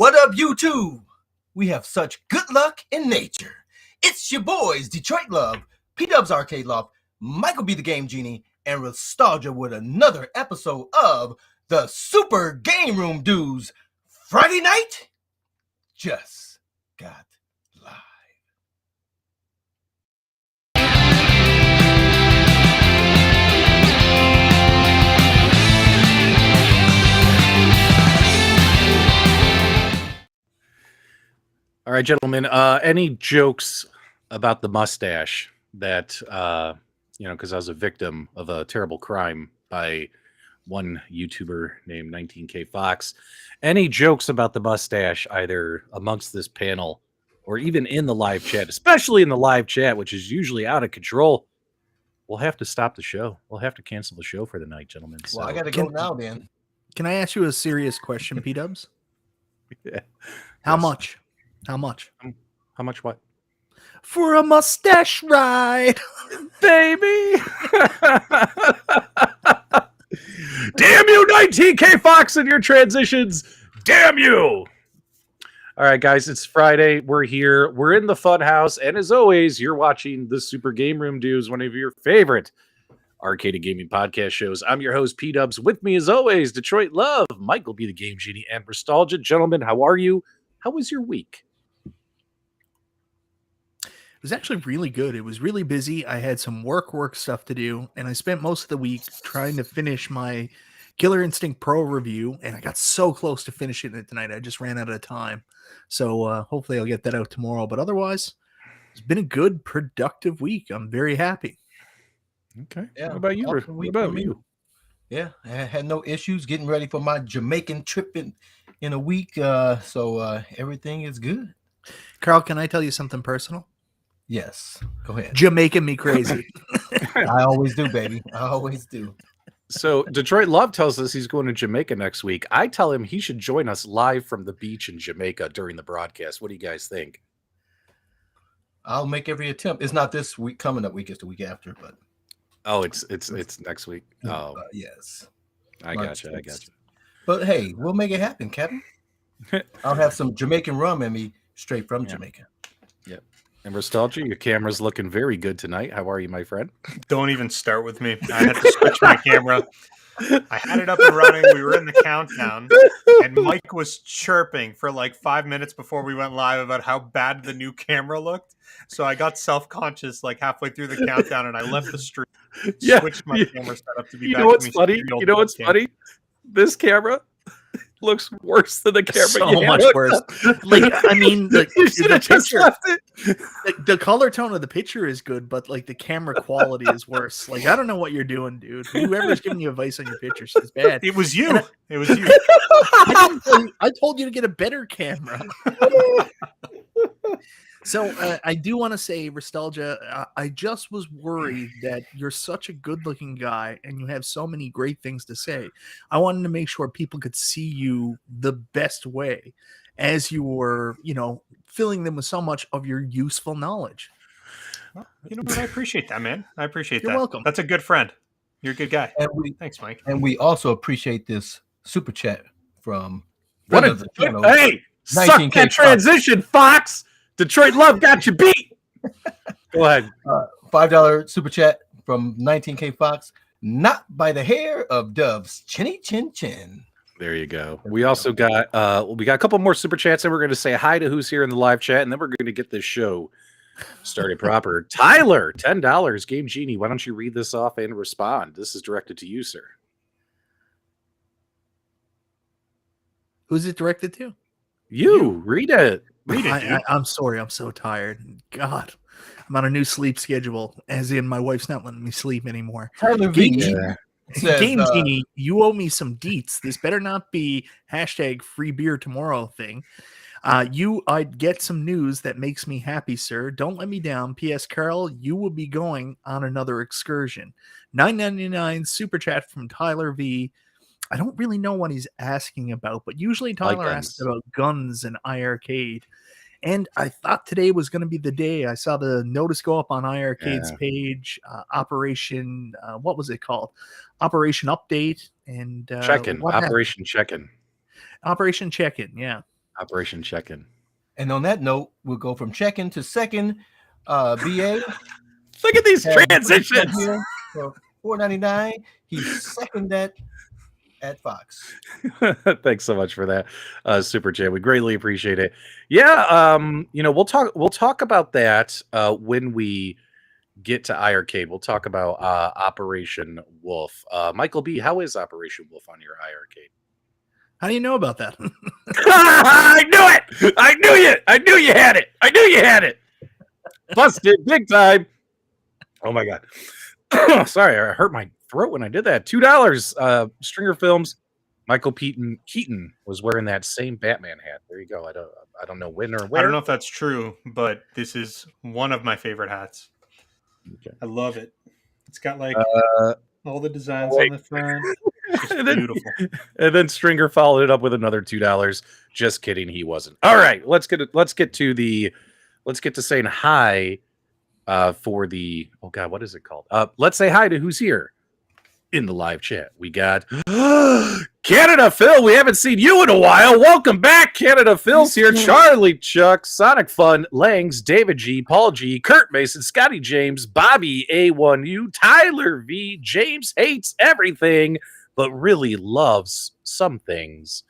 What up, YouTube? We have such good luck in nature. It's your boys, Detroit Love, PDubs Arcade Love, MichaelB The Game Genie, and Restalgia with another episode of the Super GameRoom Dudes. Friday night just got live. All right, gentlemen, any jokes about the mustache that, because I was a victim of a terrible crime by one YouTuber named 19K Fox. Any jokes about the mustache, either amongst this panel or even in the live chat, especially in the live chat, which is usually out of control, we'll have to stop the show. We'll have to cancel the show for the night, gentlemen. Well, I got to go now, then. Can I ask you a serious question, P-Dubs? Yeah. How much? How much? How much what? For a mustache ride, baby. Damn you, 19K Fox, and your transitions. Damn you. All right, guys, it's Friday. We're here. We're in the fun house. And as always, you're watching the Super GameRoom Dudes, one of your favorite arcade and gaming podcast shows. I'm your host, P-Dubs. With me, as always, Detroit Love, MichaelB The Game Genie, and Restalgia. Gentlemen, how are you? How was your week? It was actually really good. It was really busy. I had some work stuff to do, and I spent most of the week trying to finish my Killer Instinct Pro review, and I got so close to finishing it tonight. I just ran out of time. So hopefully I'll get that out tomorrow. But otherwise, it's been a good, productive week. I'm very happy. Okay. Yeah, what about you? What about you? Yeah, I had no issues getting ready for my Jamaican trip in a week. So everything is good. Carl, can I tell you something personal? Yes, go ahead. Jamaican me crazy. I always do, baby. I always do. So Detroit Love tells us he's going to Jamaica next week. I tell him he should join us live from the beach in Jamaica during the broadcast. What do you guys think? I'll make every attempt. It's not this week. Coming up week is the week after, but it's next week. Oh, yes. I got you. But hey, we'll make it happen, Captain. I'll have some Jamaican rum in me straight from Jamaica. Yep. And Restalgia, your camera's looking very good tonight. How are you, my friend? Don't even start with me. I had to switch my camera. I had it up and running. We were in the countdown, and Mike was chirping for like 5 minutes before we went live about how bad the new camera looked. So I got self-conscious like halfway through the countdown, and I left the stream, switched my camera setup to be back. You know what's funny? You know what's funny? This camera looks worse than the camera. So much worse. Like, I mean, the picture, the color tone of the picture is good, but like the camera quality is worse. Like, I don't know what you're doing, dude. Whoever's giving you advice on your pictures is bad. It was you. It was you. I told you to get a better camera. So I do want to say, Restalgia, I just was worried that you're such a good-looking guy and you have so many great things to say. I wanted to make sure people could see you the best way as you were, filling them with so much of your useful knowledge. Well, you know what? I appreciate that, man. I appreciate that. You're welcome. That's a good friend. You're a good guy. Thanks, Mike. And we also appreciate this super chat from the channel. Hey, suck that transition, Fox. Detroit Love got you beat. Go ahead. $5 super chat from 19K Fox. Not by the hair of Dove's chinny chin chin. There you go. We also got a couple more super chats, and we're going to say hi to who's here in the live chat, and then we're going to get this show started proper. Tyler, $10. Game Genie, why don't you read this off and respond? This is directed to you, sir. Who's it directed to? You. Read it. I'm sorry. I'm so tired. God, I'm on a new sleep schedule, as in my wife's not letting me sleep anymore. Game Genie, you owe me some deets. This better not be #free beer tomorrow thing. I'd get some news that makes me happy, sir. Don't let me down. P.S. Carol, you will be going on another excursion. $9.99 super chat from Tyler V. I don't really know what he's asking about, but usually Tyler asks about guns and iiRcade. And I thought today was going to be the day. I saw the notice go up on iiRcade's page, Operation, what was it called? Operation Update. And Check-in. Operation Check-in. Operation Check-in, yeah. Operation Check-In. And on that note, we'll go from check-in to second. BA. Look at these transitions. Here for $4.99. He's second that at Fox. Thanks so much for that, Super J. We greatly appreciate it. Yeah, we'll talk about that when we get to iArcade. We'll talk about Operation Wolf. Michael B, how is Operation Wolf on your iArcade? How do you know about that? I knew it! I knew you had it! I knew you had it! Busted big time! Oh my god. Sorry, I hurt my throat when I did that. $2. Stringer Films. Michael Keaton was wearing that same Batman hat. There you go. I don't know when or where. I don't know if that's true, but this is one of my favorite hats. Okay. I love it. It's got like all the designs on the front. It's beautiful. And then Stringer followed it up with another $2. Just kidding, he wasn't. All right, let's get to saying hi for the what is it called? Let's say hi to who's here in the live chat. We got Canada Phil. We haven't seen you in a while. Welcome back. Canada Phil's here. Charlie Chuck, Sonic Fun, Langs, David G, Paul G, Kurt Mason, Scotty James, Bobby A1U, Tyler V, James hates everything but really loves some things.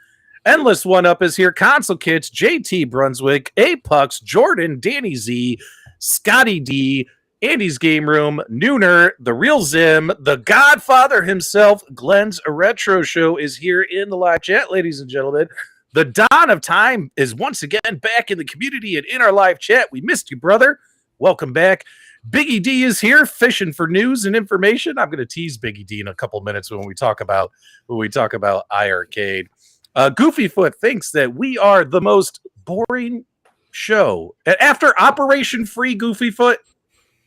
Endless One Up is here. Console Kits, JT Brunswick, Apucks, Jordan, Danny Z, Scotty D, Andy's Game Room, Nooner, The Real Zim, the Godfather himself, Glenn's Retro Show is here in the live chat, ladies and gentlemen. The Dawn of Time is once again back in the community and in our live chat. We missed you, brother. Welcome back. Biggie D is here, fishing for news and information. I'm going to tease Biggie D in a couple minutes when we talk about iArcade. Goofyfoot thinks that we are the most boring show. And after Operation Free Goofyfoot,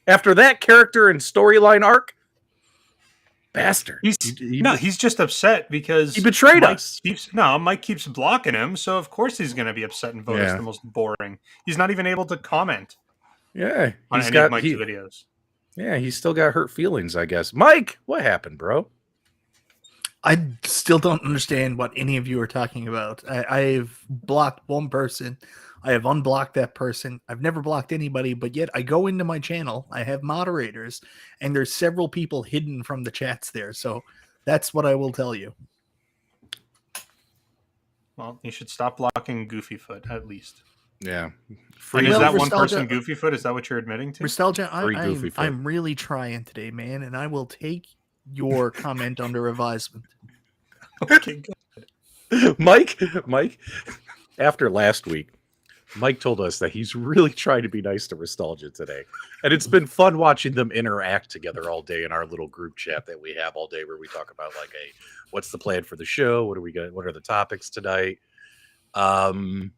after that character and storyline arc, bastard. He's just upset because he betrayed us. Mike keeps blocking him, so of course he's going to be upset and vote us the most boring. He's not even able to comment. Yeah, on any of Mike's videos. Yeah, he's still got hurt feelings, I guess. Mike, what happened, bro? I still don't understand what any of you are talking about. I've blocked one person. I have unblocked that person. I've never blocked anybody, but yet I go into my channel. I have moderators, and there's several people hidden from the chats there. So that's what I will tell you. Well, you should stop blocking Goofyfoot, at least. Yeah. And is that one person Goofyfoot? Is that what you're admitting to? Restalgia, I'm really trying today, man, and I will take your comment under advisement. Okay, good. Mike, after last week, Mike told us that he's really trying to be nice to Restalgia today. And it's been fun watching them interact together all day in our little group chat that we have all day where we talk about what's the plan for the show? What are the topics tonight? It's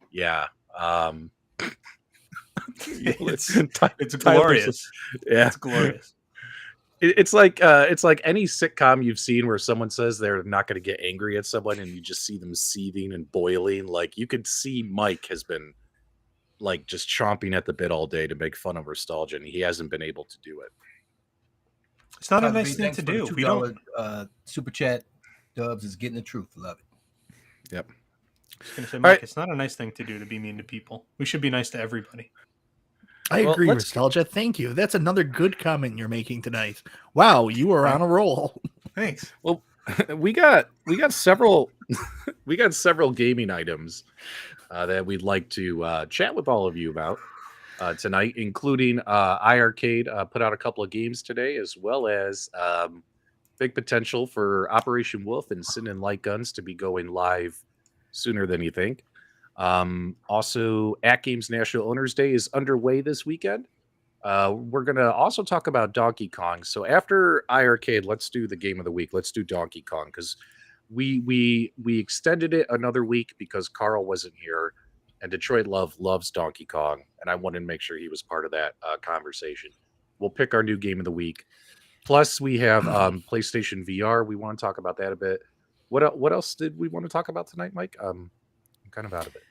glorious. Yeah, it's glorious. It's like any sitcom you've seen where someone says they're not going to get angry at someone and you just see them seething and boiling. Like you could see Mike has been like just chomping at the bit all day to make fun of Restalgia, and he hasn't been able to do it. It's not a nice thing to do. We don't. Super chat Dubs is getting the truth. Love it. Yep. I was going to say, Mike, It's not a nice thing to do to be mean to people. We should be nice to everybody. I agree, Restalgia. Thank you. That's another good comment you're making tonight. Wow, you are on a roll. Thanks. Well, we got several gaming items that we'd like to chat with all of you about tonight, including iArcade put out a couple of games today, as well as big potential for Operation Wolf and Sin and Light Guns to be going live sooner than you think. Also, AtGames National Owners Day is underway this weekend. We're going to also talk about Donkey Kong. So after iArcade, let's do the game of the week. Let's do Donkey Kong because we extended it another week because Carl wasn't here, and Detroit loves Donkey Kong, and I wanted to make sure he was part of that conversation. We'll pick our new game of the week. Plus, we have PlayStation VR. We want to talk about that a bit. What else did we want to talk about tonight, Mike? I'm kind of out of it.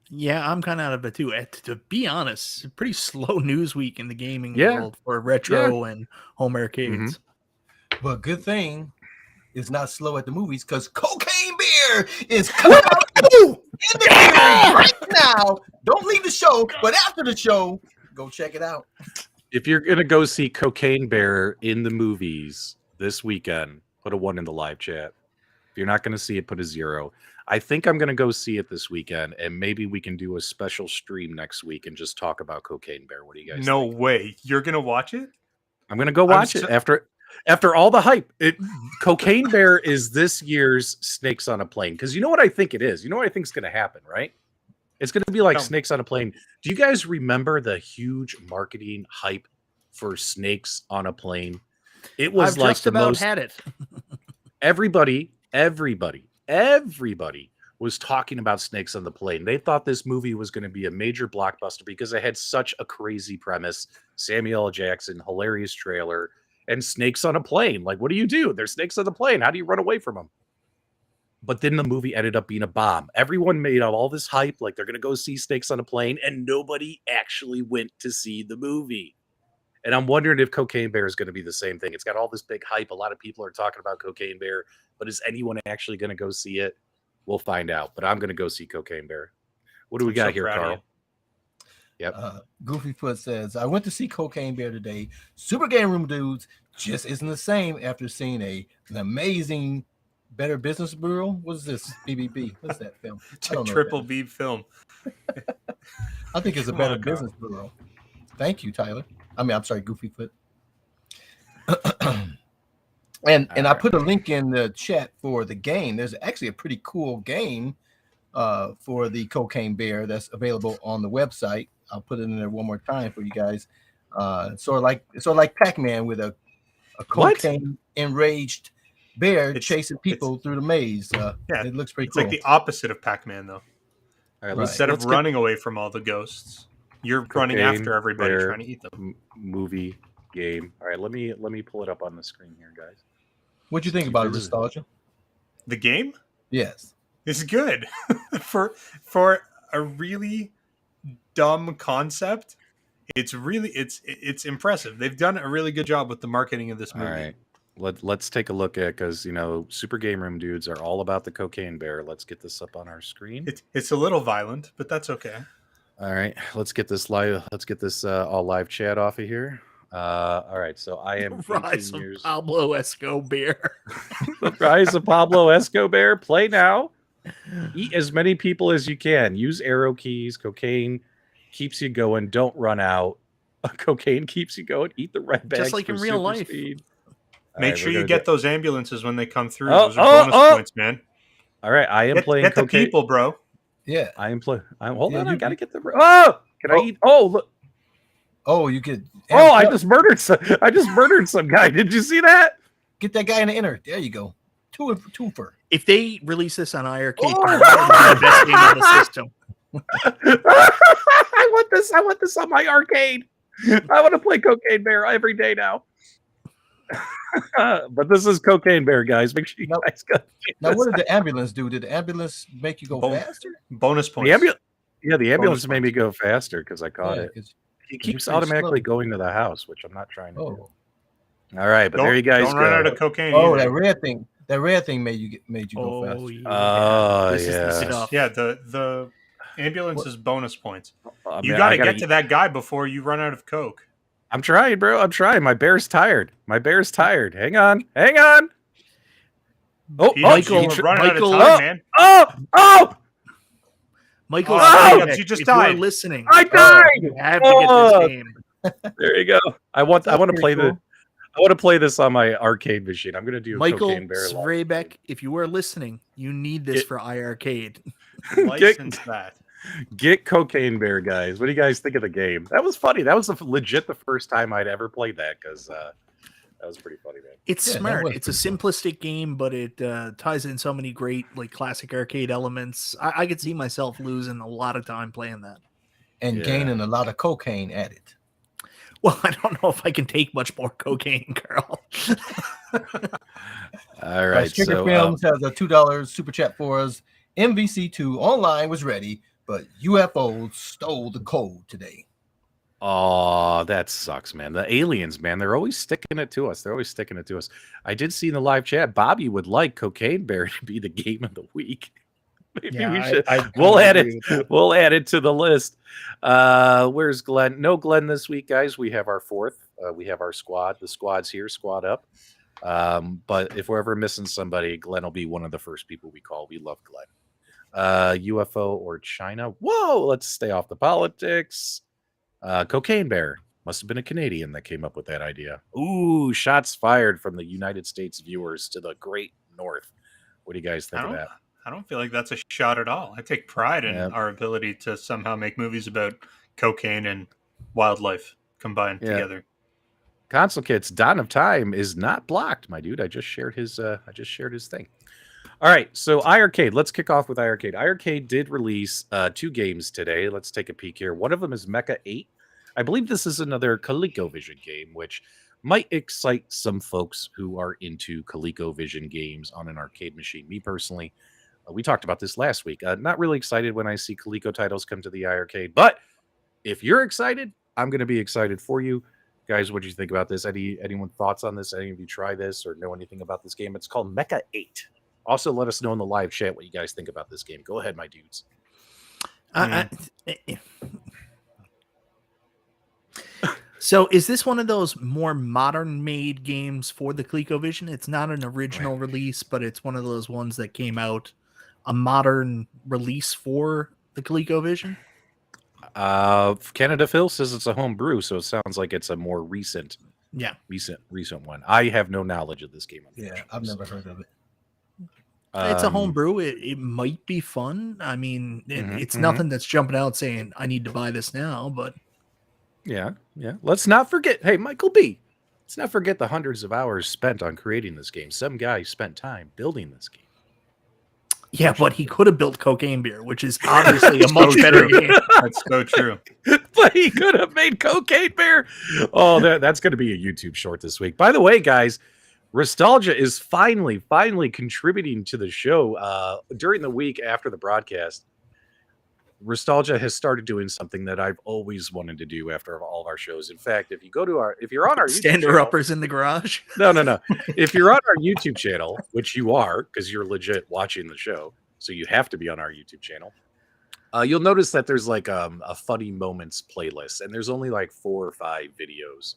Yeah, I'm kind of out of it too. To be honest, pretty slow news week in the gaming world for retro and home arcades. Mm-hmm. But good thing it's not slow at the movies because Cocaine Beer is coming out in the theater right now. Don't leave the show, but after the show, go check it out. If you're gonna go see Cocaine Bear in the movies this weekend, put a 1 in the live chat. If you're not gonna see it, put a 0. I think I'm gonna go see it this weekend, and maybe we can do a special stream next week and just talk about Cocaine Bear. What do you guys No think? way. You're gonna watch it? I'm gonna go watch it after all the hype. Cocaine Bear is this year's Snakes on a Plane, because you know what I think it is. You know what I think is gonna happen, right? It's gonna be like Snakes on a Plane. Do you guys remember the huge marketing hype for Snakes on a Plane? It was I've like just the about most. had it. Everybody was talking about Snakes on the Plane. They thought this movie was going to be a major blockbuster because it had such a crazy premise. Samuel L. Jackson, hilarious trailer, and snakes on a plane. Like, what do you do? There's snakes on the plane. How do you run away from them? But then the movie ended up being a bomb. Everyone made up all this hype, like they're going to go see Snakes on a Plane, and nobody actually went to see the movie. And I'm wondering if Cocaine Bear is going to be the same thing. It's got all this big hype. A lot of people are talking about Cocaine Bear, but is anyone actually going to go see it? We'll find out. But I'm going to go see Cocaine Bear. What do we got here, Carl? Yep. Goofyfoot says, I went to see Cocaine Bear today. Super GameRoom Dudes just isn't the same after seeing an amazing Better Business Bureau. What's this? BBB. What's that film? It's a triple B film. I think it's a Better Business Bureau. Thank you, Tyler. I'm sorry, Goofyfoot. and I put a link in the chat for the game. There's actually a pretty cool game for the Cocaine Bear that's available on the website. I'll put it in there one more time for you guys. Sort of like Pac-Man with a cocaine enraged bear chasing people through the maze. It looks pretty cool. It's like the opposite of Pac-Man, though. All right, Instead of running away from all the ghosts, you're running after everybody trying to eat them. Movie game. All right, let me pull it up on the screen here, guys. What do you think about Restalgia? The game? Yes, it's good for a really dumb concept. It's impressive. They've done a really good job with the marketing of this movie. All right, let's take a look at, because Super GameRoom Dudes are all about the Cocaine Bear. Let's get this up on our screen. It's a little violent, but that's okay. All right, let's get this live. Let's get this all live chat off of here. All right, so I am Rise of Pablo Escobar. The Rise of Pablo Escobar. Play now. Eat as many people as you can. Use arrow keys. Cocaine keeps you going. Don't run out. Cocaine keeps you going. Eat the red bags. Just like in real life. Speed. Make sure you get those ambulances when they come through. Those are bonus points, man. All right, I am playing Get the Cocaine. people, bro. Yeah, I am playing. Hold on, I gotta get the. Oh, can I eat? Oh, look. Oh, you could. Oh, I just murdered some guy. Did you see that? Get that guy in the inner. There you go. Two for. If they release this on iiRcade, the best game on the system. I want this on my arcade. I want to play Cocaine Bear every day now. But this is Cocaine Bear, guys. Make sure you guys go. Now, what did the ambulance do? Did the ambulance make you go faster? Bonus points. The ambulance made me go faster because I caught it. It keeps automatically going to the house, which I'm not trying to do. All right, but there you guys don't run out of cocaine. Oh, either. That red thing made you go faster. Yeah, the ambulance is bonus points. You got to get to that guy before you run out of coke. I'm trying, bro. I'm trying. My bear's tired. Hang on. Oh, Michael, running out of time, man. Oh! Michael, you just died. You're listening. I died. You have to get this game. There you go. I want to play this. I want to play this on my arcade machine. I'm going to do Michael Cocaine Bear. Svrebeck, if you are listening, you need this for iiRcade. License that. Get Cocaine Bear, guys. What do you guys think of the game? That was funny. That was legit the first time I'd ever played that, because that was pretty funny, man. It's smart. It's a simplistic game, but it ties in so many great classic arcade elements. I could see myself losing a lot of time playing that. And gaining a lot of cocaine at it. Well, I don't know if I can take much more cocaine, Carl. All right. Stricker Films has a $2 super chat for us. MVC2 online was ready, but UFOs stole the code today. Oh, that sucks, man. The aliens, man, they're always sticking it to us. I did see in the live chat, Bobby would like Cocaine Bear to be the game of the week. Maybe we should. We'll add it. We'll add it to the list. Where's Glenn? No Glenn this week, guys. We have our fourth. We have our squad. The squad's here. Squad up. But if we're ever missing somebody, Glenn will be one of the first people we call. We love Glenn. UFO or China? Whoa! Let's stay off the politics. Cocaine Bear must have been a Canadian that came up with that idea. Ooh, shots fired from the United States viewers to the Great North. What do you guys think of that? I don't feel like that's a shot at all. I take pride in our ability to somehow make movies about cocaine and wildlife combined together. Console Kits, Dawn of Time is not blocked, my dude. I just shared his thing. All right, so iiRcade. Let's kick off with iiRcade. iiRcade did release 2 games today. Let's take a peek here. One of them is Mecha 8. I believe this is another ColecoVision game, which might excite some folks who are into ColecoVision games on an arcade machine. Me personally, we talked about this last week. Not really excited when I see Coleco titles come to the iiRcade, but if you're excited, I'm going to be excited for you. Guys, what do you think about this? Anyone thoughts on this? Any of you try this or know anything about this game? It's called Mecha 8. Also, let us know in the live chat what you guys think about this game. Go ahead, my dudes. So is this one of those more modern made games for the ColecoVision? It's not an original release, but it's one of those ones that came out a modern release for the ColecoVision. Canada Phil says it's a home brew, so it sounds like it's a more recent one. I have no knowledge of this game. Yeah, I've never heard of it. It's a home brew. It might be fun. I mean, it's nothing that's jumping out saying I need to buy this now, but yeah. Let's not forget. Hey, Michael B. Let's not forget the hundreds of hours spent on creating this game. Some guy spent time building this game. Yeah, but he could have built Cocaine Beer, which is obviously a much better game. That's so true. But he could have made Cocaine Bear. Oh, that's going to be a YouTube short this week. By the way, guys, Restalgia is finally contributing to the show during the week after the broadcast. Restalgia has started doing something that I've always wanted to do after all of our shows. In fact, if you're on our stand-er uppers in the garage. No. If you're on our YouTube channel, which you are, because you're legit watching the show, so you have to be on our YouTube channel. You'll notice that there's like a funny moments playlist, and there's only like 4 or 5 videos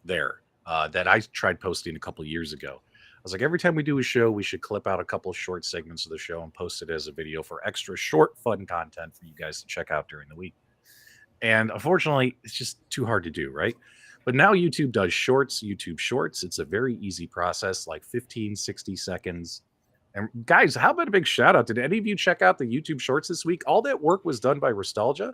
there that I tried posting a couple years ago. I was like, every time we do a show, we should clip out a couple short segments of the show and post it as a video for extra short, fun content for you guys to check out during the week. And unfortunately, it's just too hard to do, right? But now YouTube does YouTube Shorts. It's a very easy process, like 15, 60 seconds. And guys, how about a big shout out? Did any of you check out the YouTube Shorts this week? All that work was done by Restalgia.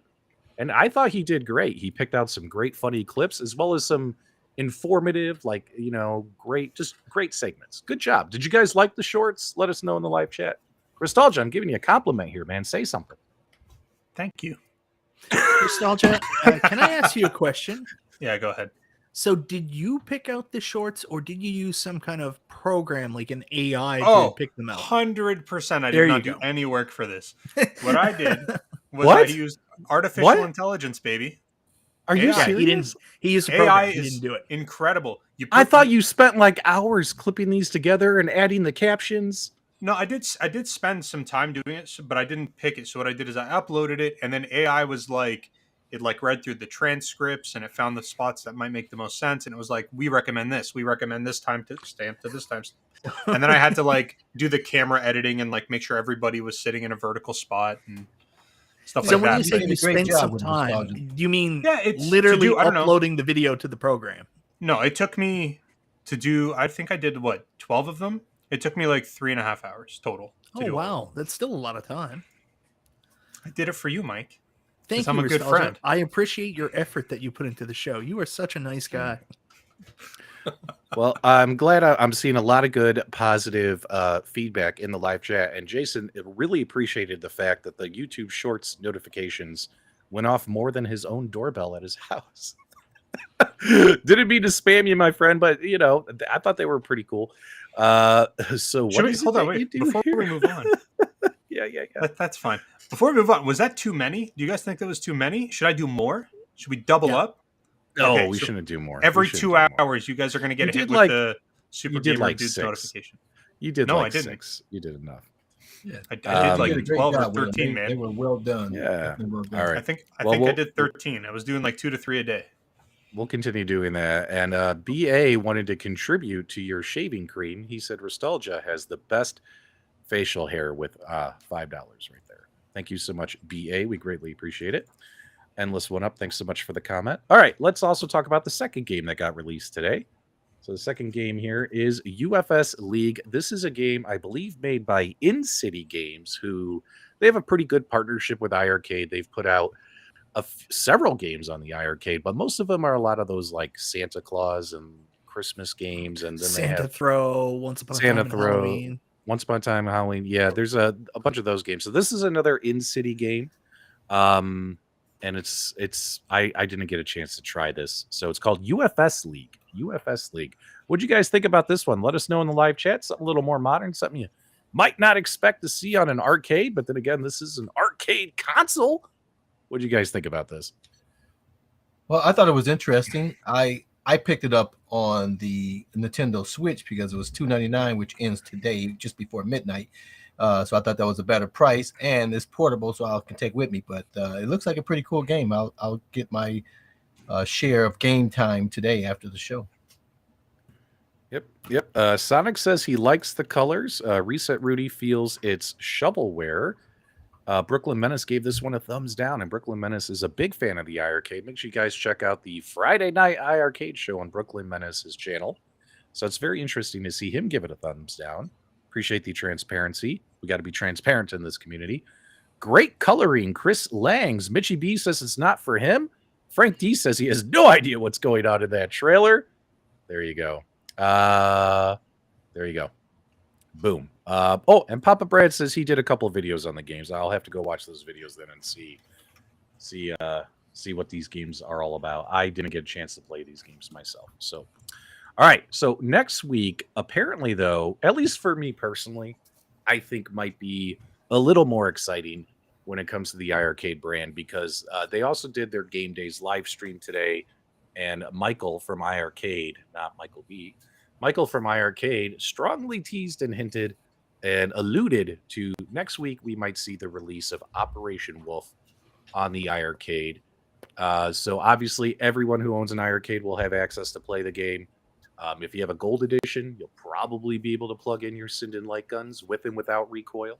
And I thought he did great. He picked out some great, funny clips, as well as some informative, great segments. Good job. Did you guys like the shorts? Let us know in the live chat. Restalgia, I'm giving you a compliment here, man. Say something. Thank you. Restalgia, can I ask you a question? Yeah, go ahead. So did you pick out the shorts, or did you use some kind of program like an AI to pick them out? 100%. I did not do any work for this. What I did was I used artificial intelligence, baby. Are you serious? He used AI he didn't do it. Incredible. I thought you spent like hours clipping these together and adding the captions. No, I did spend some time doing it, but I didn't pick it. So what I did is I uploaded it, and then AI was like, it like read through the transcripts, and it found the spots that might make the most sense, and it was like, we recommend this. We recommend this time to stamp to this time. And then I had to like do the camera editing and like make sure everybody was sitting in a vertical spot and stuff so like when that. you say you spent some time, do you mean it's literally uploading the video to the program? No, it took me to do, I think I did 12 of them? It took me like 3.5 hours total. Oh, wow. That's still a lot of time. I did it for you, Mike. Thank you, I'm a good friend. I appreciate your effort that you put into the show. You are such a nice guy. Well, I'm glad I'm seeing a lot of good, positive feedback in the live chat. And Jason really appreciated the fact that the YouTube Shorts notifications went off more than his own doorbell at his house. Didn't mean to spam you, my friend, but I thought they were pretty cool. So what is hold on, wait, before we move on. Yeah. That's fine. Before we move on, was that too many? Do you guys think that was too many? Should I do more? Should we double up? No, we shouldn't do more. Every 2 hours, you guys are going to get hit with the Super GameRoom Dudes notification. You did 6. You did enough. Yeah. I did You like did a great 12 or job with them. 13, They man. were well done. Yeah. Definitely well done. All right. I think Well, I did 13. I was doing like 2 to 3 a day. We'll continue doing that. And BA wanted to contribute to your shaving cream. He said Restalgia has the best facial hair with $5 right there. Thank you so much, BA. We greatly appreciate it. Endless One Up, thanks so much for the comment. All right, let's also talk about the second game that got released today. So the second game here is UFS League. This is a game, I believe, made by In-City Games, who they have a pretty good partnership with iiRcade. They've put out several games on the iiRcade, but most of them are a lot of those like Santa Claus and Christmas games, and then Santa they have Throw, Once Upon a Santa Time in Throw, Halloween. Once Upon a Time Halloween. Yeah, there's a bunch of those games. So this is another In-City game. And I didn't get a chance to try this. So it's called UFS League. UFS League. What'd you guys think about this one? Let us know in the live chat. Something a little more modern, something you might not expect to see on an arcade, but then again, this is an arcade console. What'd you guys think about this? Well, I thought it was interesting. I picked it up on the Nintendo Switch because it was $2.99, which ends today just before midnight. So I thought that was a better price, and it's portable, so I can take with me. But it looks like a pretty cool game. I'll get my share of game time today after the show. Yep. Sonic says he likes the colors. Reset Rudy feels it's shovelware. Brooklyn Menace gave this one a thumbs down, and Brooklyn Menace is a big fan of the iiRcade. Make sure you guys check out the Friday night iiRcade show on Brooklyn Menace's channel. So it's very interesting to see him give it a thumbs down. Appreciate the transparency. We got to be transparent in this community. Great coloring. Chris Langs. Mitchie B says it's not for him. Frank D says he has no idea what's going on in that trailer. There you go. There you go. Boom. And Papa Brad says he did a couple of videos on the games. I'll have to go watch those videos then and see what these games are all about. I didn't get a chance to play these games myself. So, all right. So next week, apparently, though, at least for me personally, I think might be a little more exciting when it comes to the iiRcade brand, because they also did their Game Days live stream today, and Michael from iiRcade, not Michael B, Michael from iiRcade strongly teased and hinted and alluded to next week we might see the release of Operation Wolf on the iiRcade. So obviously everyone who owns an iiRcade will have access to play the game. If you have a gold edition, you'll probably be able to plug in your Sinden light guns with and without recoil.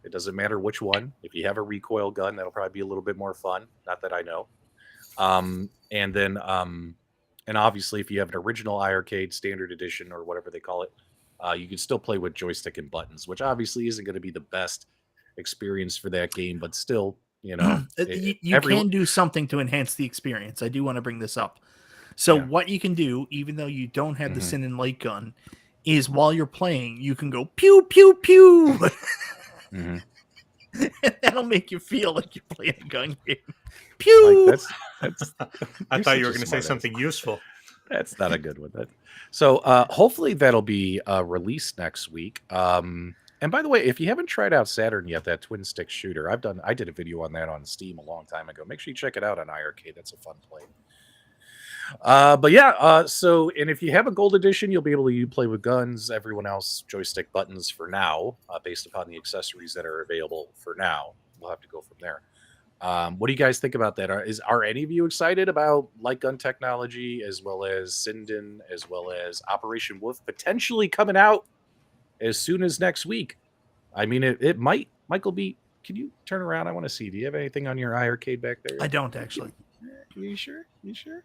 It doesn't matter which one. If you have a recoil gun, that'll probably be a little bit more fun. Not that I know. And obviously, if you have an original iiRcade standard edition or whatever they call it, you can still play with joystick and buttons, which obviously isn't going to be the best experience for that game, but still, you know, you can do something to enhance the experience. I do want to bring this up. So what you can do, even though you don't have the Sinden light gun, is while you're playing, you can go pew pew pew. Mm-hmm. And that'll make you feel like you're playing a gun game. Pew. Like that's I thought you were going to say something useful. That's not a good one. So hopefully that'll be released next week. And by the way, if you haven't tried out Saturn yet, that twin stick shooter, I did a video on that on Steam a long time ago. Make sure you check it out on iiRcade. That's a fun play. So if you have a gold edition, you'll be able to play with guns. Everyone else, joystick buttons for now, based upon the accessories that are available for now. We'll have to go from there. What do you guys think about that? Are any of you excited about light gun technology, as well as Sinden, as well as Operation Wolf potentially coming out as soon as next week? I mean, it might. Michael B, can you turn around? I want to see. Do you have anything on your iiRcade back there? I don't actually. You sure? You sure?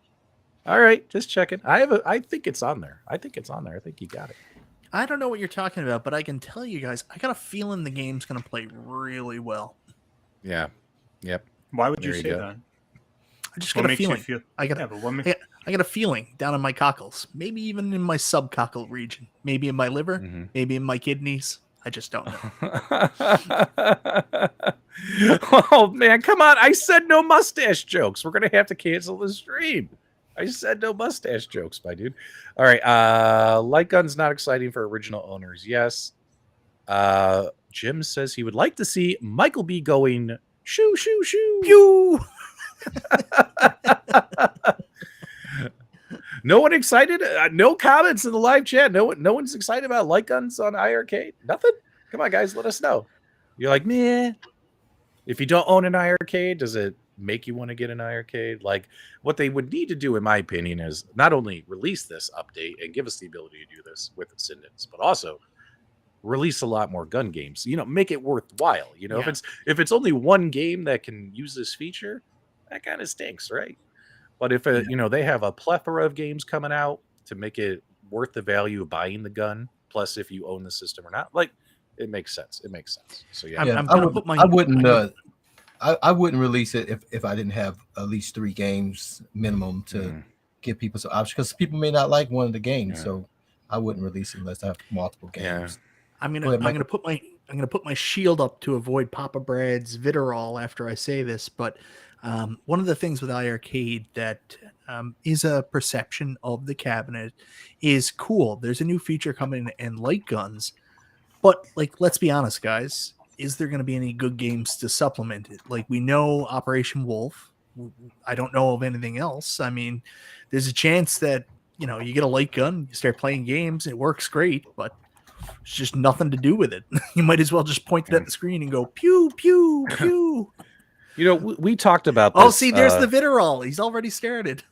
All right, just checking. I think it's on there. I think you got it. I don't know what you're talking about, but I can tell you guys, I got a feeling the game's going to play really well. Yeah. Yep. Why would you say that? I just got a feeling. I got a feeling down in my cockles, maybe even in my subcockle region, maybe in my liver, maybe in my kidneys. I just don't know. Oh man, come on! I said no mustache jokes. We're gonna have to cancel the stream. I said no mustache jokes, my dude. All right. Light gun's not exciting for original owners. Yes. Jim says he would like to see Michael B going shoo shoo shoo. Pew. No one excited? No comments in the live chat. No one's excited about light guns on iiRcade? Nothing? Come on, guys, let us know. You're like, meh. If you don't own an iArcade, does it make you want to get an iArcade? Like, what they would need to do, in my opinion, is not only release this update and give us the ability to do this with Ascendants, but also release a lot more gun games. Make it worthwhile. Yeah. If it's only one game that can use this feature, that kind of stinks, right? But if they have a plethora of games coming out to make it worth the value of buying the gun, plus if you own the system or not, like, it makes sense. It makes sense. So yeah, I wouldn't release it if I didn't have at least 3 games minimum to give people some options, because people may not like one of the games. So I wouldn't release it unless I have multiple games. I'm gonna put my shield up to avoid Papa Brad's vitriol after I say this, but one of the things with iArcade that is a perception of the cabinet is cool. There's a new feature coming in light guns, but like, let's be honest, guys. Is there going to be any good games to supplement it? Like, we know Operation Wolf. I don't know of anything else. I mean, there's a chance that, you get a light gun, you start playing games, it works great, but it's just nothing to do with it. You might as well just point it at the screen and go, pew, pew, pew. We talked about this. Oh, see, there's the vitriol. He's already started.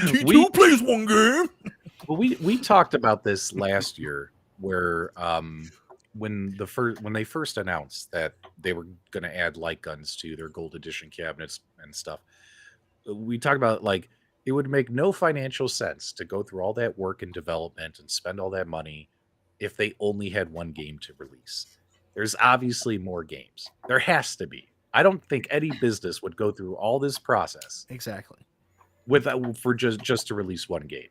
Two plays one game. Well, we talked about this last year, where when they first announced that they were going to add light guns to their gold edition cabinets and stuff, we talked about, like, it would make no financial sense to go through all that work and development and spend all that money if they only had one game to release. There's obviously more games. There has to be. I don't think any business would go through all this process exactly for just to release one game.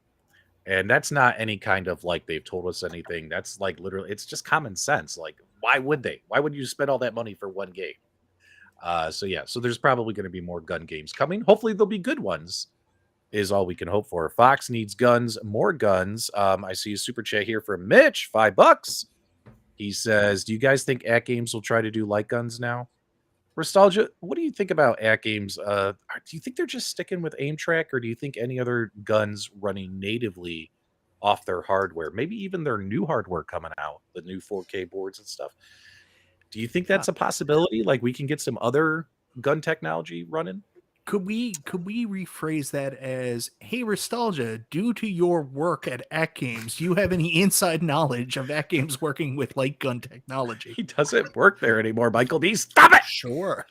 And that's not any kind of, like, they've told us anything. That's like, literally, it's just common sense. Like, why would they? Why would you spend all that money for one game? So there's probably going to be more gun games coming. Hopefully they'll be good ones, is all we can hope for. Fox needs guns, more guns. I see a super chat here from Mitch, $5. He says, do you guys think AtGames will try to do light guns now? Restalgia, what do you think about AtGames? Do you think they're just sticking with aim track, or do you think any other guns running natively off their hardware, maybe even their new hardware coming out, the new 4K boards and stuff? Do you think that's a possibility? Like, we can get some other gun technology running? Could we rephrase that as, hey, Restalgia, due to your work at AtGames, do you have any inside knowledge of AtGames working with light gun technology? He doesn't work there anymore, Michael B. Stop it! Sure.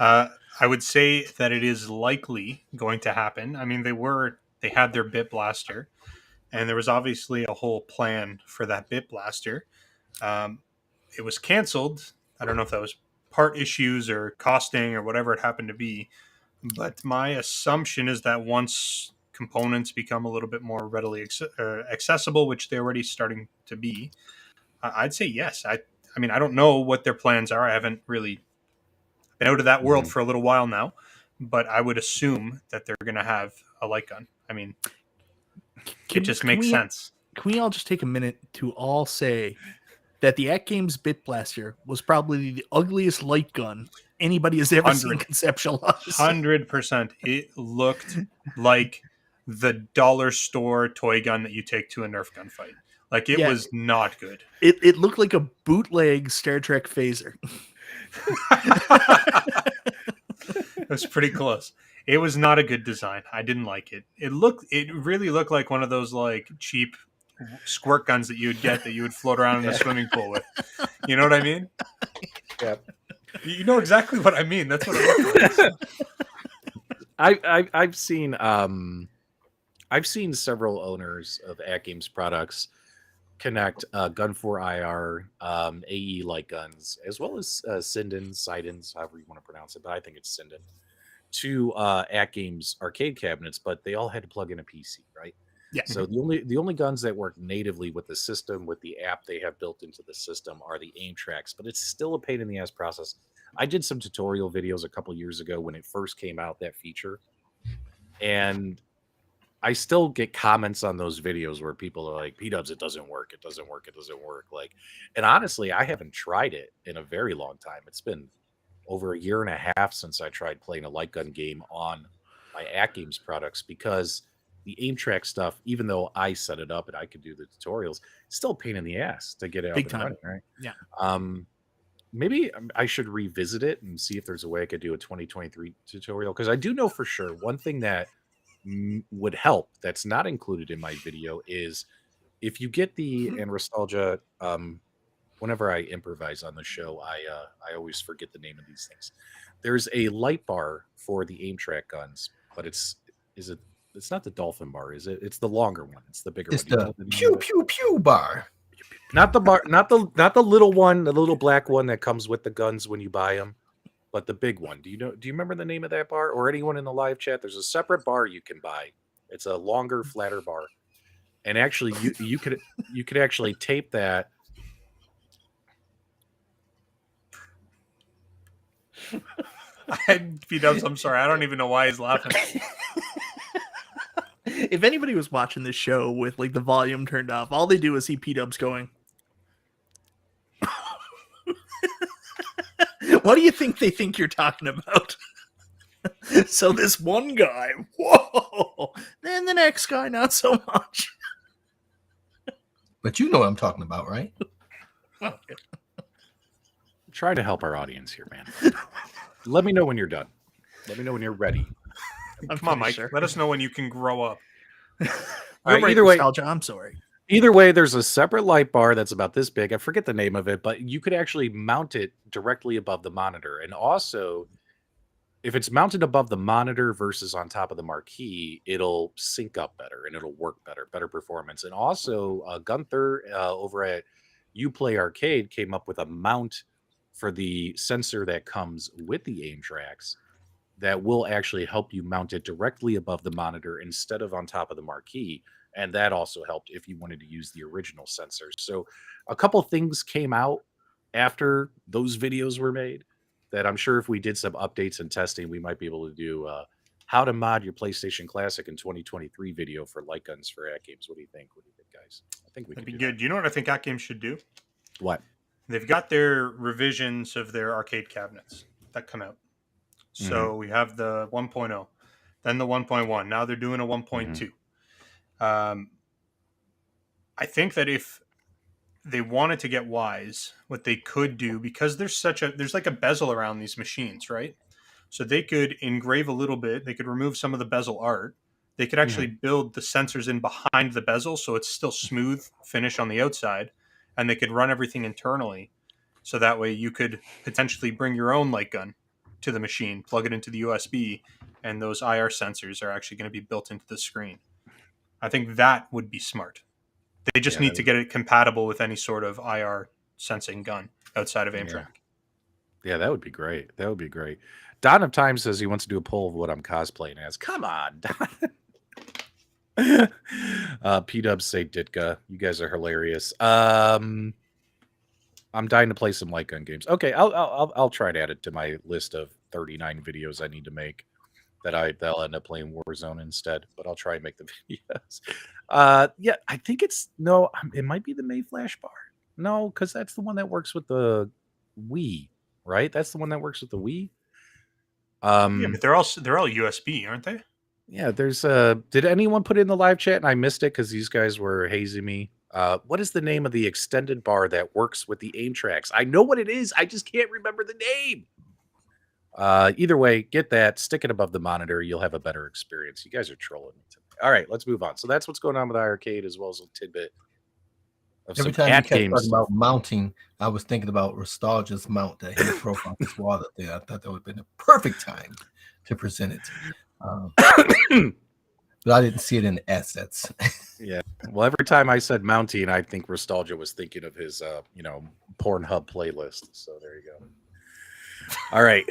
I would say that it is likely going to happen. I mean, they had their Bit Blaster, and there was obviously a whole plan for that Bit Blaster. It was canceled. I don't know if that was part issues or costing or whatever it happened to be, but my assumption is that once components become a little bit more readily accessible, which they're already starting to be, I'd say yes. I mean, I don't know what their plans are. I haven't really been out of that world for a little while now, but I would assume that they're going to have a light gun. I mean, it just makes sense. Can we all just take a minute to all say that the AtGames Bit Blaster was probably the ugliest light gun anybody has ever seen conceptualized? 100%. It looked like the dollar store toy gun that you take to a Nerf gun fight. Like, it was not good. It looked like a bootleg Star Trek phaser. It was pretty close. It was not a good design. I didn't like it. It really looked like one of those, like, cheap squirt guns that you would get that you would float around in the swimming pool with. You know what I mean? Yeah. You know exactly what I mean. That's what it looked like. I've seen several owners of AtGames products connect Gun 4 IR, AE light guns, as well as Sidens, however you want to pronounce it, but I think it's Sinden, to AtGames arcade cabinets, but they all had to plug in a PC, right? Yeah. So the only guns that work natively with the system, with the app they have built into the system, are the aim tracks, but it's still a pain in the ass process. I did some tutorial videos a couple years ago when it first came out, that feature, and I still get comments on those videos where people are like, PDubs, it doesn't work. It doesn't work. It doesn't work. Like, and honestly, I haven't tried it in a very long time. It's been over a year and a half since I tried playing a light gun game on my AtGames products, because the aim track stuff, even though I set it up and I could do the tutorials, it's still a pain in the ass to get it up and running, right? Yeah. maybe I should revisit it and see if there's a way I could do a 2023 tutorial, because I do know for sure one thing that would help that's not included in my video is if you get the and Restalgia. Whenever I improvise on the show, I always forget the name of these things. There's a light bar for the aim track guns, but it's not the dolphin bar, is it? It's the longer one. It's the bigger It's one. the pew pew pew bar. Not the bar, not the little one, the little black one that comes with the guns when you buy them, but the big one. Do you remember the name of that bar? Or anyone in the live chat? There's a separate bar you can buy. It's a longer, flatter bar. And actually you could actually tape that. PDubs, I'm sorry. I don't even know why he's laughing. If anybody was watching this show with like the volume turned off, all they do is see PDubs going. What do you think they think you're talking about? So this one guy, whoa, then the next guy, not so much. But you know what I'm talking about, right? Try to help our audience here, man. Let me know when you're done. Let me know when you're ready. Come on, Mike. Sure. Let us know when you can grow up. Right, either way, I'm sorry. Either way, there's a separate light bar that's about this big. I forget the name of it, but you could actually mount it directly above the monitor. And also, if it's mounted above the monitor versus on top of the marquee, it'll sync up better and it'll work better performance. And also, Gunther over at AtGames came up with a mount for the sensor that comes with the aim tracks that will actually help you mount it directly above the monitor instead of on top of the marquee. And that also helped if you wanted to use the original sensors. So a couple things came out after those videos were made that I'm sure if we did some updates and testing, we might be able to do how to mod your PlayStation Classic in 2023 video for light guns for AtGames. What do you think? What do you think, guys? I think we That'd can be do good. that. You know what I think AtGames should do? What? They've got their revisions of their arcade cabinets that come out. So we have the 1.0, then the 1.1. Now they're doing a 1.2. I think that if they wanted to get wise, what they could do, because there's like a bezel around these machines, right? So they could engrave a little bit. They could remove some of the bezel art. They could actually build the sensors in behind the bezel so it's still smooth finish on the outside, and they could run everything internally. So that way you could potentially bring your own light gun to the machine, plug it into the USB, and those IR sensors are actually going to be built into the screen. I think that would be smart. They just need to get it compatible with any sort of IR sensing gun outside of Amtrak. Yeah, that would be great. That would be great. Don of Time says he wants to do a poll of what I'm cosplaying as. Come on, Don. PDubs say Ditka. You guys are hilarious. I'm dying to play some light gun games. Okay, I'll try to add it to my list of 39 videos I need to make. That'll end up playing Warzone instead, but I'll try and make the videos. Yeah, I think it might be the May Flash bar. No, because that's the one that works with the Wii, right? That's the one that works with the Wii. Yeah, but they're all USB, aren't they? Yeah, there's did anyone put in the live chat and I missed it because these guys were hazing me? What is the name of the extended bar that works with the aim tracks? I know what it is. I just can't remember the name. Either way, get that, stick it above the monitor. You'll have a better experience. You guys are trolling me today. All right, let's move on. So that's what's going on with iiRcade, as well as a tidbit of Every some time you kept AtGames talking about mounting, I was thinking about Restalgia's mount that he profiled this wall up there. I thought that would have been the perfect time to present it. But I didn't see it in the assets. Yeah. Well, every time I said mounting, I think Restalgia was thinking of his Pornhub playlist. So there you go. All right.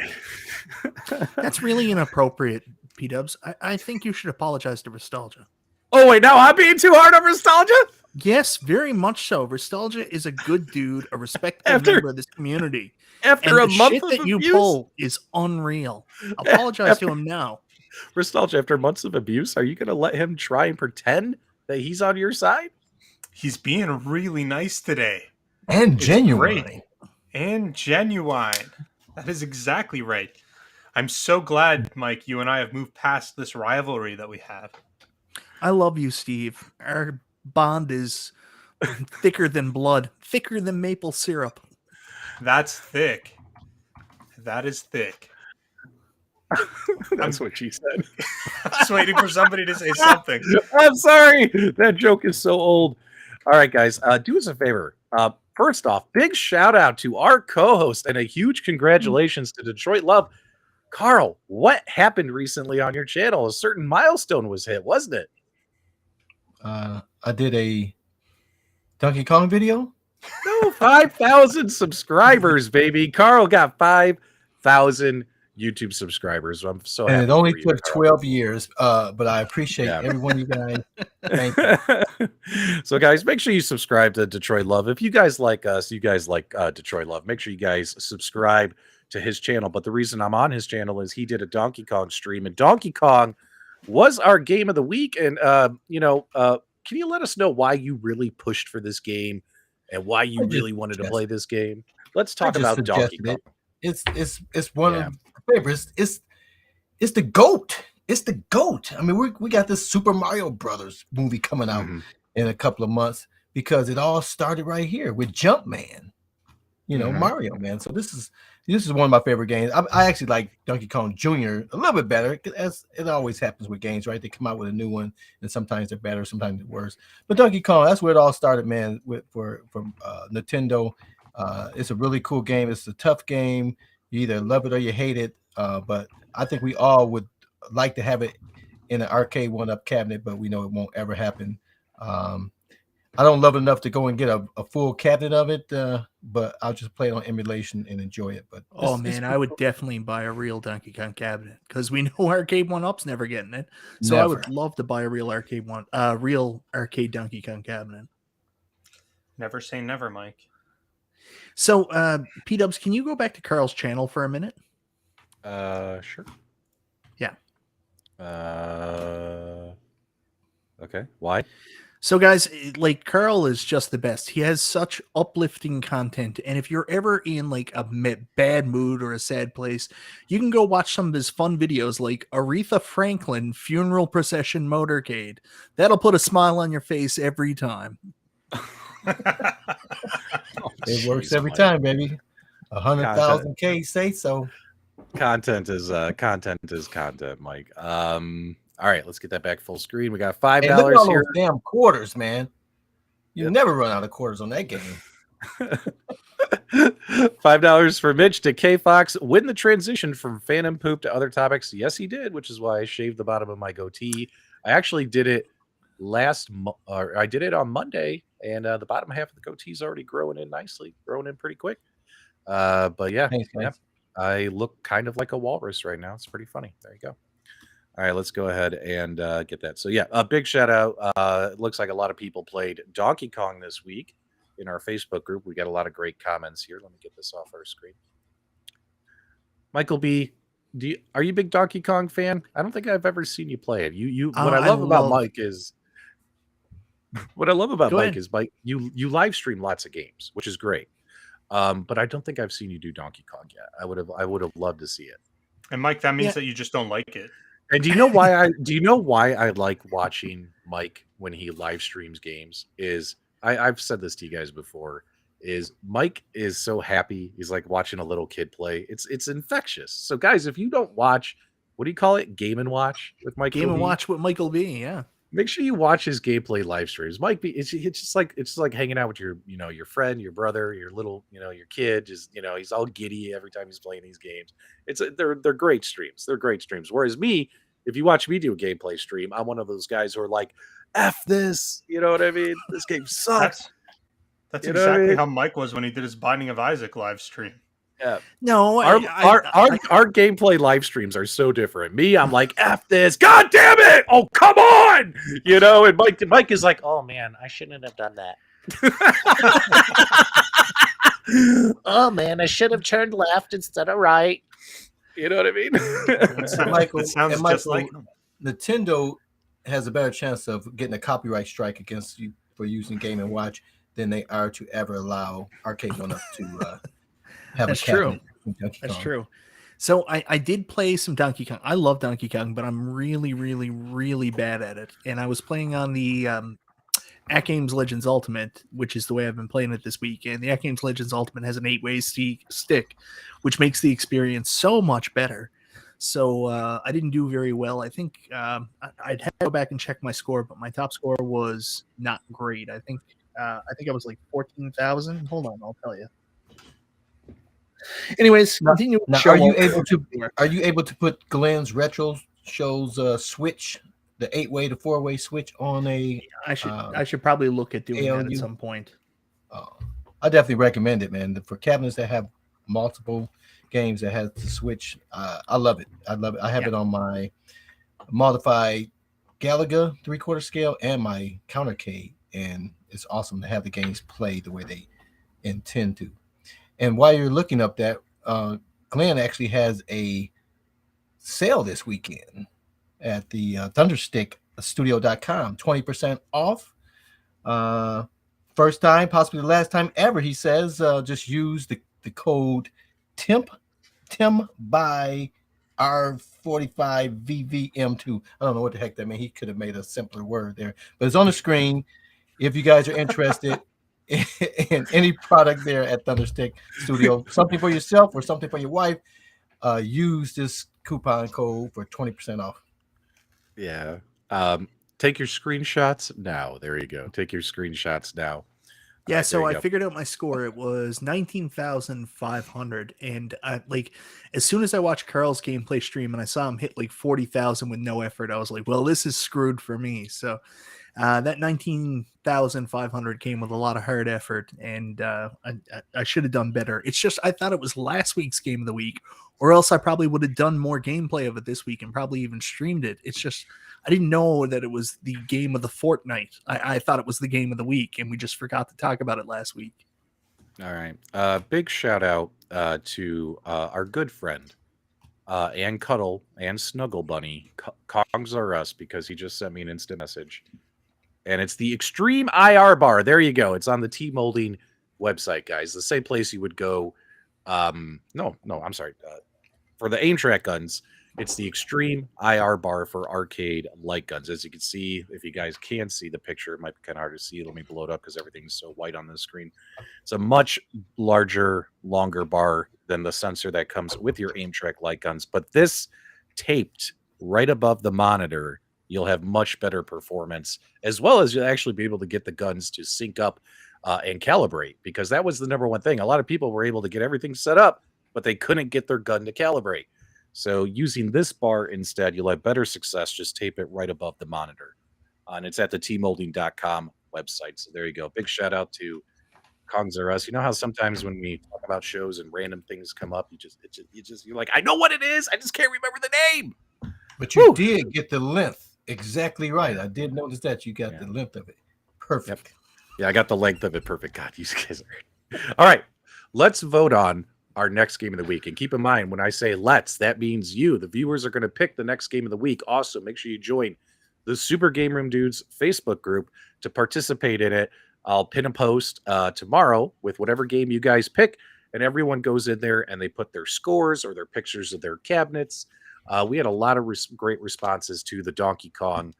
That's really inappropriate, PDubs. I think you should apologize to Restalgia. Oh, wait, now I'm being too hard on Restalgia? Yes, very much so. Restalgia is a good dude, a respectable member of this community. After and a month shit of that abuse? you pull is unreal. Apologize to him now. Restalgia, after months of abuse, are you going to let him try and pretend that he's on your side? He's being really nice today. And It's genuine. great. And genuine. That is exactly right. I'm so glad, Mike, you and I have moved past this rivalry that we have. I love you, Steve. Our bond is thicker than blood, thicker than maple syrup. That's thick. That is thick. That's what she said. I'm just waiting for somebody to say something. I'm sorry. That joke is so old. All right, guys, do us a favor. First off, big shout out to our co-host and a huge congratulations to Detroit Love. Carl, what happened recently on your channel? A certain milestone was hit, wasn't it? I did a Donkey Kong video. No, 5,000 subscribers, baby. Carl got 5,000 YouTube subscribers. I'm so happy. And it only for you, took Carl. 12 years, but I appreciate every one of you guys. Thank you. So, guys, make sure you subscribe to Detroit Love. If you guys like us, you guys like Detroit Love, make sure you guys subscribe to his channel. But the reason I'm on his channel is he did a Donkey Kong stream, and Donkey Kong was our game of the week. And, can you let us know why you really pushed for this game and why you really wanted to play this game? Let's talk about Donkey Kong. It's one of my favorites. It's the GOAT. It's the GOAT. I mean, we got this Super Mario Brothers movie coming out in a couple of months because it all started right here with Jumpman. Mario, man. So this is one of my favorite games. I actually like Donkey Kong Jr. a little bit better, as it always happens with games, right? They come out with a new one, and sometimes they're better, sometimes they're worse. But Donkey Kong, that's where it all started, man. From Nintendo, it's a really cool game. It's a tough game. You either love it or you hate it. But I think we all would like to have it in an arcade one-up cabinet, but we know it won't ever happen. I don't love it enough to go and get a full cabinet of it, but I'll just play it on emulation and enjoy it. But I would definitely buy a real Donkey Kong cabinet because we know arcade one-up's never getting it. So I would love to buy a real arcade Donkey Kong cabinet. Never say never, Mike. So, PDubs, can you go back to Carl's channel for a minute? Sure. Yeah. Okay. Why? So, guys, like, Carl is just the best. He has such uplifting content. And if you're ever in, like, a bad mood or a sad place, you can go watch some of his fun videos, like Aretha Franklin Funeral Procession Motorcade. That'll put a smile on your face every time. It works every time, baby. 100,000 K say so. Content is content, Mike. All right, let's get that back full screen. We got $5 look at all here. those damn quarters, man. You never run out of quarters on that game. $5 for Mitch to K Fox. Win the transition from Phantom Poop to other topics. Yes, he did, which is why I shaved the bottom of my goatee. I actually did it I did it on Monday, and the bottom half of the goatee's already growing in nicely, growing in pretty quick. But yeah, Thanks. I look kind of like a walrus right now. It's pretty funny. There you go. All right, let's go ahead and get that. So yeah, a big shout out. It looks like a lot of people played Donkey Kong this week in our Facebook group. We got a lot of great comments here. Let me get this off our screen. Michael B, are you a big Donkey Kong fan? I don't think I've ever seen you play it. What I love about Mike is Mike, you live stream lots of games, which is great. But I don't think I've seen you do Donkey Kong yet. I would have loved to see it. And Mike, that means that you just don't like it. And do you know why I like watching Mike when he live streams games? Is I've said this to you guys before, is Mike is so happy. He's like watching a little kid play. It's infectious. So guys, if you don't watch, what do you call it? Game and Watch with Mike. Game and Watch with Michael B. Yeah. Make sure you watch his gameplay live streams. Mike B, it's just like hanging out with your friend, your brother, your little, your kid. Just he's all giddy every time he's playing these games. They're great streams. They're great streams. Whereas me, if you watch me do a gameplay stream, I'm one of those guys who are like, F this, you know what I mean? This game sucks. That's exactly how Mike was when he did his Binding of Isaac live stream. Yeah. No, our gameplay live streams are so different. Me, I'm like, F this, god damn it! Oh, come on! And Mike is like, oh man, I shouldn't have done that. Oh man, I should have turned left instead of right. You know what I mean? Michael, it sounds just like him. Nintendo has a better chance of getting a copyright strike against you for using Game and Watch than they are to ever allow Arcade One Up to have That's a true. That's true. So I did play some Donkey Kong. I love Donkey Kong, but I'm really, really, really bad at it. And I was playing on the AtGames Legends Ultimate, which is the way I've been playing it this week. And the AtGames Legends Ultimate has an 8-way stick, which makes the experience so much better. So I didn't do very well. I think I'd have to go back and check my score, but my top score was not great. I think I was like 14,000. Hold on, I'll tell you. Anyways, continue. Now, are you able to put Glenn's Retro Show's switch, the 8-way to 4-way switch on a? I should probably look at doing that at some point. I definitely recommend it, man. For cabinets that have multiple games that has the switch, I love it. I have it on my modified Galaga 3/4 scale and my Countercade, and it's awesome to have the games play the way they intend to. And while you're looking up that, Glenn actually has a sale this weekend at the thunderstickstudio.com, 20% off. First time, possibly the last time ever, he says. Just use the code TIM by R45VVM2. I don't know what the heck that means. He could have made a simpler word there, but it's on the screen. If you guys are interested in any product there at Thunderstick Studio, something for yourself or something for your wife, use this coupon code for 20% off. Yeah. Take your screenshots now. There you go. Take your screenshots now. Yeah, so I figured out my score. It was 19,500, and as soon as I watched Carl's gameplay stream and I saw him hit like 40,000 with no effort, I was like, well, this is screwed for me. So that 19,500 came with a lot of hard effort, and I should have done better. It's just I thought it was last week's game of the week, or else I probably would have done more gameplay of it this week and probably even streamed it. It's just I didn't know that it was the game of the fortnight. I thought it was the game of the week, and we just forgot to talk about it last week. All right. Big shout out to our good friend and Cuddle and Snuggle Bunny, Kongs Are Us, because he just sent me an instant message. And it's the Extreme IR Bar. There you go. It's on the T-Molding website, guys. The same place you would go. I'm sorry. For the aim track guns, it's the Extreme IR Bar for arcade light guns. As you can see, if you guys can see the picture, it might be kind of hard to see. Let me blow it up because everything's so white on the screen. It's a much larger, longer bar than the sensor that comes with your aim track light guns. But this taped right above the monitor, you'll have much better performance, as well as you'll actually be able to get the guns to sync up and calibrate, because that was the number one thing. A lot of people were able to get everything set up, but they couldn't get their gun to calibrate. So using this bar instead, you'll have better success. Just tape it right above the monitor. And it's at the tmolding.com website. So there you go. Big shout out to Kongs Are Us. You know how sometimes when we talk about shows and random things come up, you're like, I know what it is. I just can't remember the name. But you did get the length exactly right. I did notice that you got the length of it. Perfect. Yep. Yeah, I got the length of it. Perfect. God, you guys are. All right. Let's vote on our next game of the week. And keep in mind, when I say let's, that means you, the viewers, are going to pick the next game of the week. Also, make sure you join the Super GameRoom Dudes Facebook group to participate in it. I'll pin a post tomorrow with whatever game you guys pick, and everyone goes in there and they put their scores or their pictures of their cabinets. We had a lot of great responses to the Donkey Kong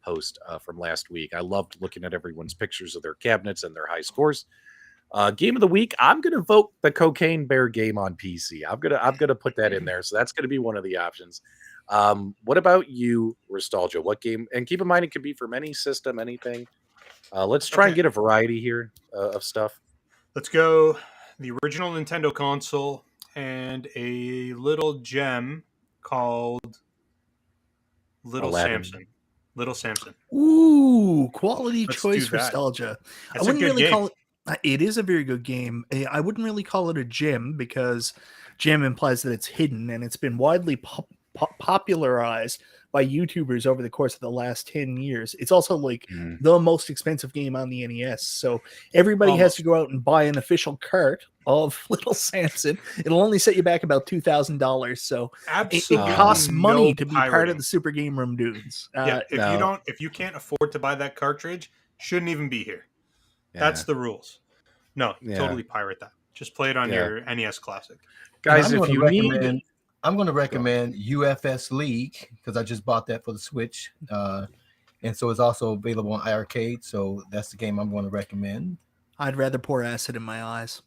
post from last week. I loved looking at everyone's pictures of their cabinets and their high scores. Game of the week, I'm gonna vote the Cocaine Bear game on PC. I'm gonna put that in there. So that's gonna be one of the options. What about you, Restalgia? What game? And keep in mind, it could be from any system, anything. Let's try and get a variety here of stuff. Let's go the original Nintendo console and a little gem called Little Aladdin. Samson. Little Samson. Ooh, quality Let's choice, do that. Nostalgia. That's I wouldn't a good really game. call it. It is a very good game. I wouldn't really call it a gem because gem implies that it's hidden, and it's been widely popularized by YouTubers over the course of the last 10 years. It's also like the most expensive game on the NES. So everybody has to go out and buy an official cart of Little Samson. It'll only set you back about $2,000. So it costs money to be part of the Super GameRoom Dudes. If you can't afford to buy that cartridge, shouldn't even be here. Yeah. That's the rules. No, totally pirate that. Just play it on your NES Classic. Guys, if you need... I'm going to recommend UFS League because I just bought that for the Switch. and so it's also available on iiRcade. So that's the game I'm going to recommend. I'd rather pour acid in my eyes.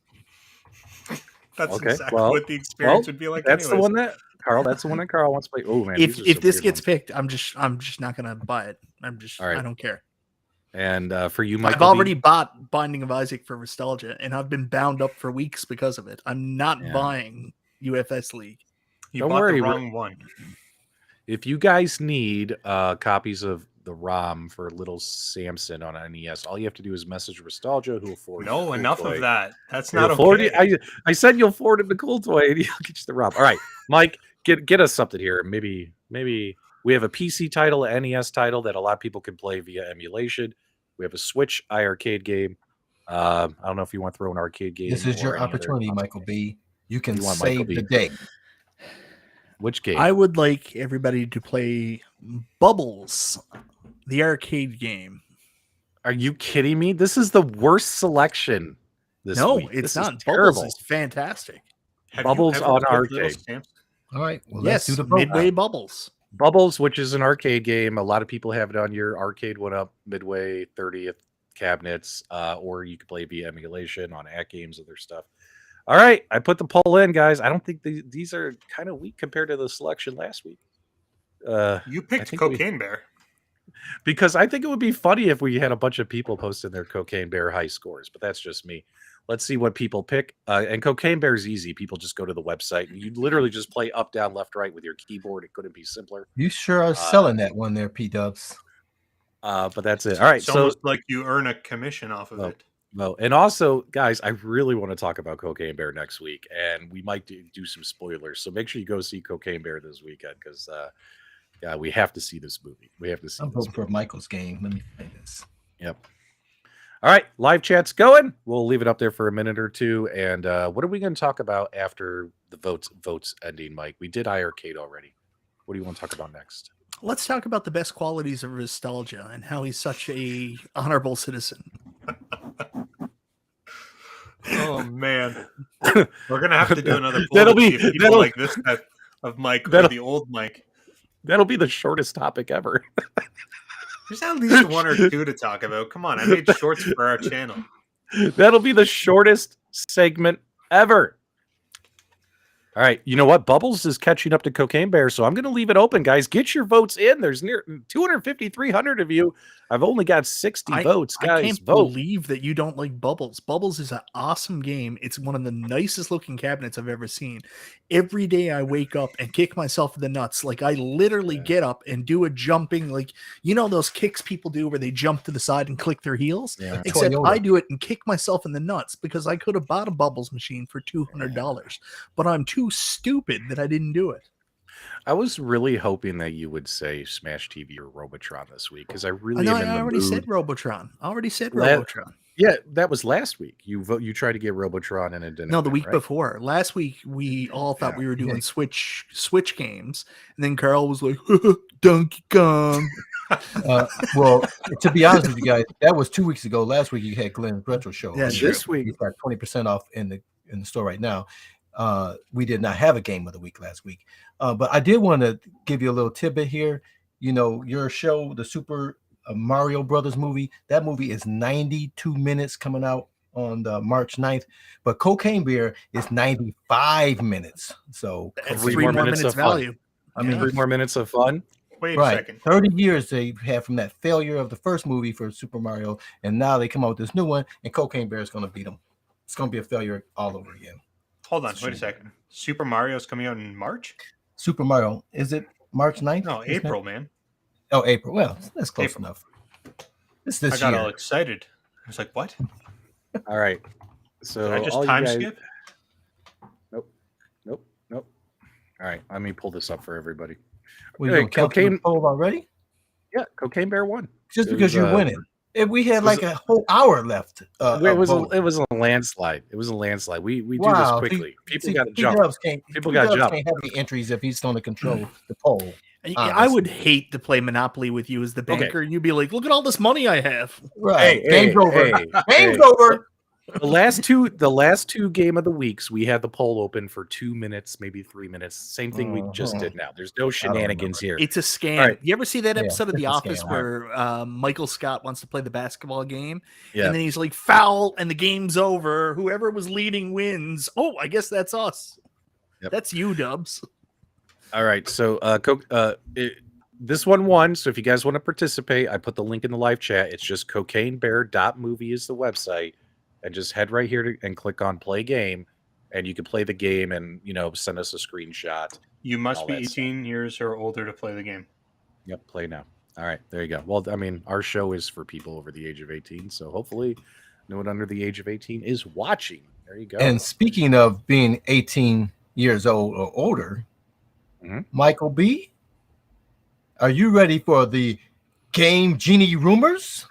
That's Okay, exactly well- what the experience would be like. That's the anyways. one that Carl. That's the one that Carl wants to play. Oh man, If these are some this weird gets ones. picked, I'm just not gonna buy it. All right. I don't care. And for you, Michael, I've already bought Binding of Isaac for Restalgia, and I've been bound up for weeks because of it. I'm not buying UFS League. You Don't bought worry, the wrong one. if you guys need copies of the ROM for Little Samson on NES, all you have to do is message Restalgia, who will forward. No, you enough Cool of Toy. that. That's He'll not forward okay. you- I said you'll forward him the Cool Toy, and he'll get you the ROM. All right, Mike, get us something here. Maybe we have a PC title, an NES title that a lot of people can play via emulation. We have a Switch iiRcade game. I don't know if you want to throw an arcade game. This is or your any other opportunity, console Michael game. B. You can You want Michael save B. the day. Which game? I would like everybody to play Bubbles, the arcade game. Are you kidding me? This is the worst selection this No, week. it's This not. is Bubbles terrible. is fantastic. Have Bubbles you ever on played Little arcade. Samson? All right. Well, Yes, let's do the vote. Midway Bubbles. Bubbles, which is an arcade game. A lot of people have it on your arcade one up Midway 30th cabinets, or you can play via emulation on AtGames, other stuff. All right, I put the poll in, guys. I don't think these are kind of weak compared to the selection last week. You picked think Cocaine Bear. Because I think it would be funny if we had a bunch of people posting their Cocaine Bear high scores, but that's just me. Let's see what people pick. And Cocaine Bear is easy. People just go to the website and you literally just play up, down, left, right with your keyboard. It couldn't be simpler. You sure are selling that one there, PDubs. But that's it. All right. It's So, almost like you earn a commission off of it. well, and also, guys, I really want to talk about Cocaine Bear next week, and we might do some spoilers. So make sure you go see Cocaine Bear this weekend because we have to see this movie. We have to see I'm this voting for Michael's game. Let me play this. Yep. All right, live chat's going. We'll leave it up there for a minute or two. And what are we going to talk about after the votes ending, Mike? We did iiRcade already. What do you want to talk about next? Let's talk about the best qualities of Restalgia and how he's such a honorable citizen. Oh man, we're gonna have to do another poll That'll to be- see if people that'll- like this type of Mike or that'll- the old Mike. That'll be the shortest topic ever. There's at least one or two to talk about. Come on, I made shorts for our channel. That'll be the shortest segment ever. All right. You know what? Bubbles is catching up to Cocaine Bear, so I'm going to leave it open, guys. Get your votes in. There's near 250, 300 of you. I've only got 60 votes, guys. I can't Vote. believe that you don't like Bubbles. Bubbles is an awesome game. It's one of the nicest looking cabinets I've ever seen. Every day I wake up and kick myself in the nuts. Like I literally get up and do a jumping, like you know those kicks people do where they jump to the side and click their heels. Yeah. Except Toyota. I do it and kick myself in the nuts because I could have bought a Bubbles machine for $200, but I'm too stupid that I didn't do it. I was really hoping that you would say Smash TV or Robotron this week because I really No, am in I the already mood. said Robotron. I already said La- Robotron. Yeah, that was last week. You tried to get Robotron and it didn't. No, the win, week right? before. Last week we all thought Yeah. we were doing Switch games, and then Carl was like, "Donkey Kong." Well, to be honest with you guys, that was 2 weeks ago. Last week you had Glenn's Retro Show. Yeah, And this week- you got 20% off in the store right now. We did not have a game of the week last week, but I did want to give you a little tidbit here. You know, your show, the Super Mario Brothers movie, that movie is 92 minutes coming out on the March 9th, but Cocaine Bear is 95 minutes. So That's Three three more more minutes minutes of fun. value. I mean, 3 more minutes of fun. Wait a right, second. 30 years they've had from that failure of the first movie for Super Mario, and now they come out with this new one, and Cocaine Bear is going to beat them. It's going to be a failure all over again. Hold on, wait a second. Super Mario's coming out in March? Super Mario, is it March 9th? No, Isn't it? April, man. Oh, April. Well, that's close April. enough. It's I this got year. all excited. I was like, what? All right. So Did I just all you time guys- skip? Nope. All right, let me pull this up for everybody. Well, you Hey, gonna count the Cocaine- poll already? Yeah, Cocaine Bear won. Just It because was, you're winning. If we had was- like a whole hour left. it was voting. a landslide. It was a landslide. We do Wow. this quickly. People See, got to P-Dubs jump. can't- People P-Dubs gotta jump. can't have any entries if he's going to control the poll. I would hate to play Monopoly with you as the banker, and you'd be like, "Look at all this money I have." Right. Hey, Game's over. hey, Game's hey. over. The last two game of the weeks, we had the poll open for 2 minutes, maybe 3 minutes. Same thing we just did now. There's no shenanigans here. It's a scam. All right. You ever see that episode of it's The a Office scam. where Michael Scott wants to play the basketball game, Yeah. and then he's like, foul, and the game's over. Whoever was leading wins. Oh, I guess that's us. Yep. That's you, Dubs. All right. So this one won. So if you guys want to participate, I put the link in the live chat. It's just cocainebear.movie is the website. And just head right here and click on play game. And you can play the game and, send us a screenshot. You must be 18 years or older to play the game. Yep. Play now. All right. There you go. Well, I mean, our show is for people over the age of 18. So hopefully no one under the age of 18 is watching. There you go. And speaking of being 18 years old or older, Michael B, are you ready for the Game Genie rumors?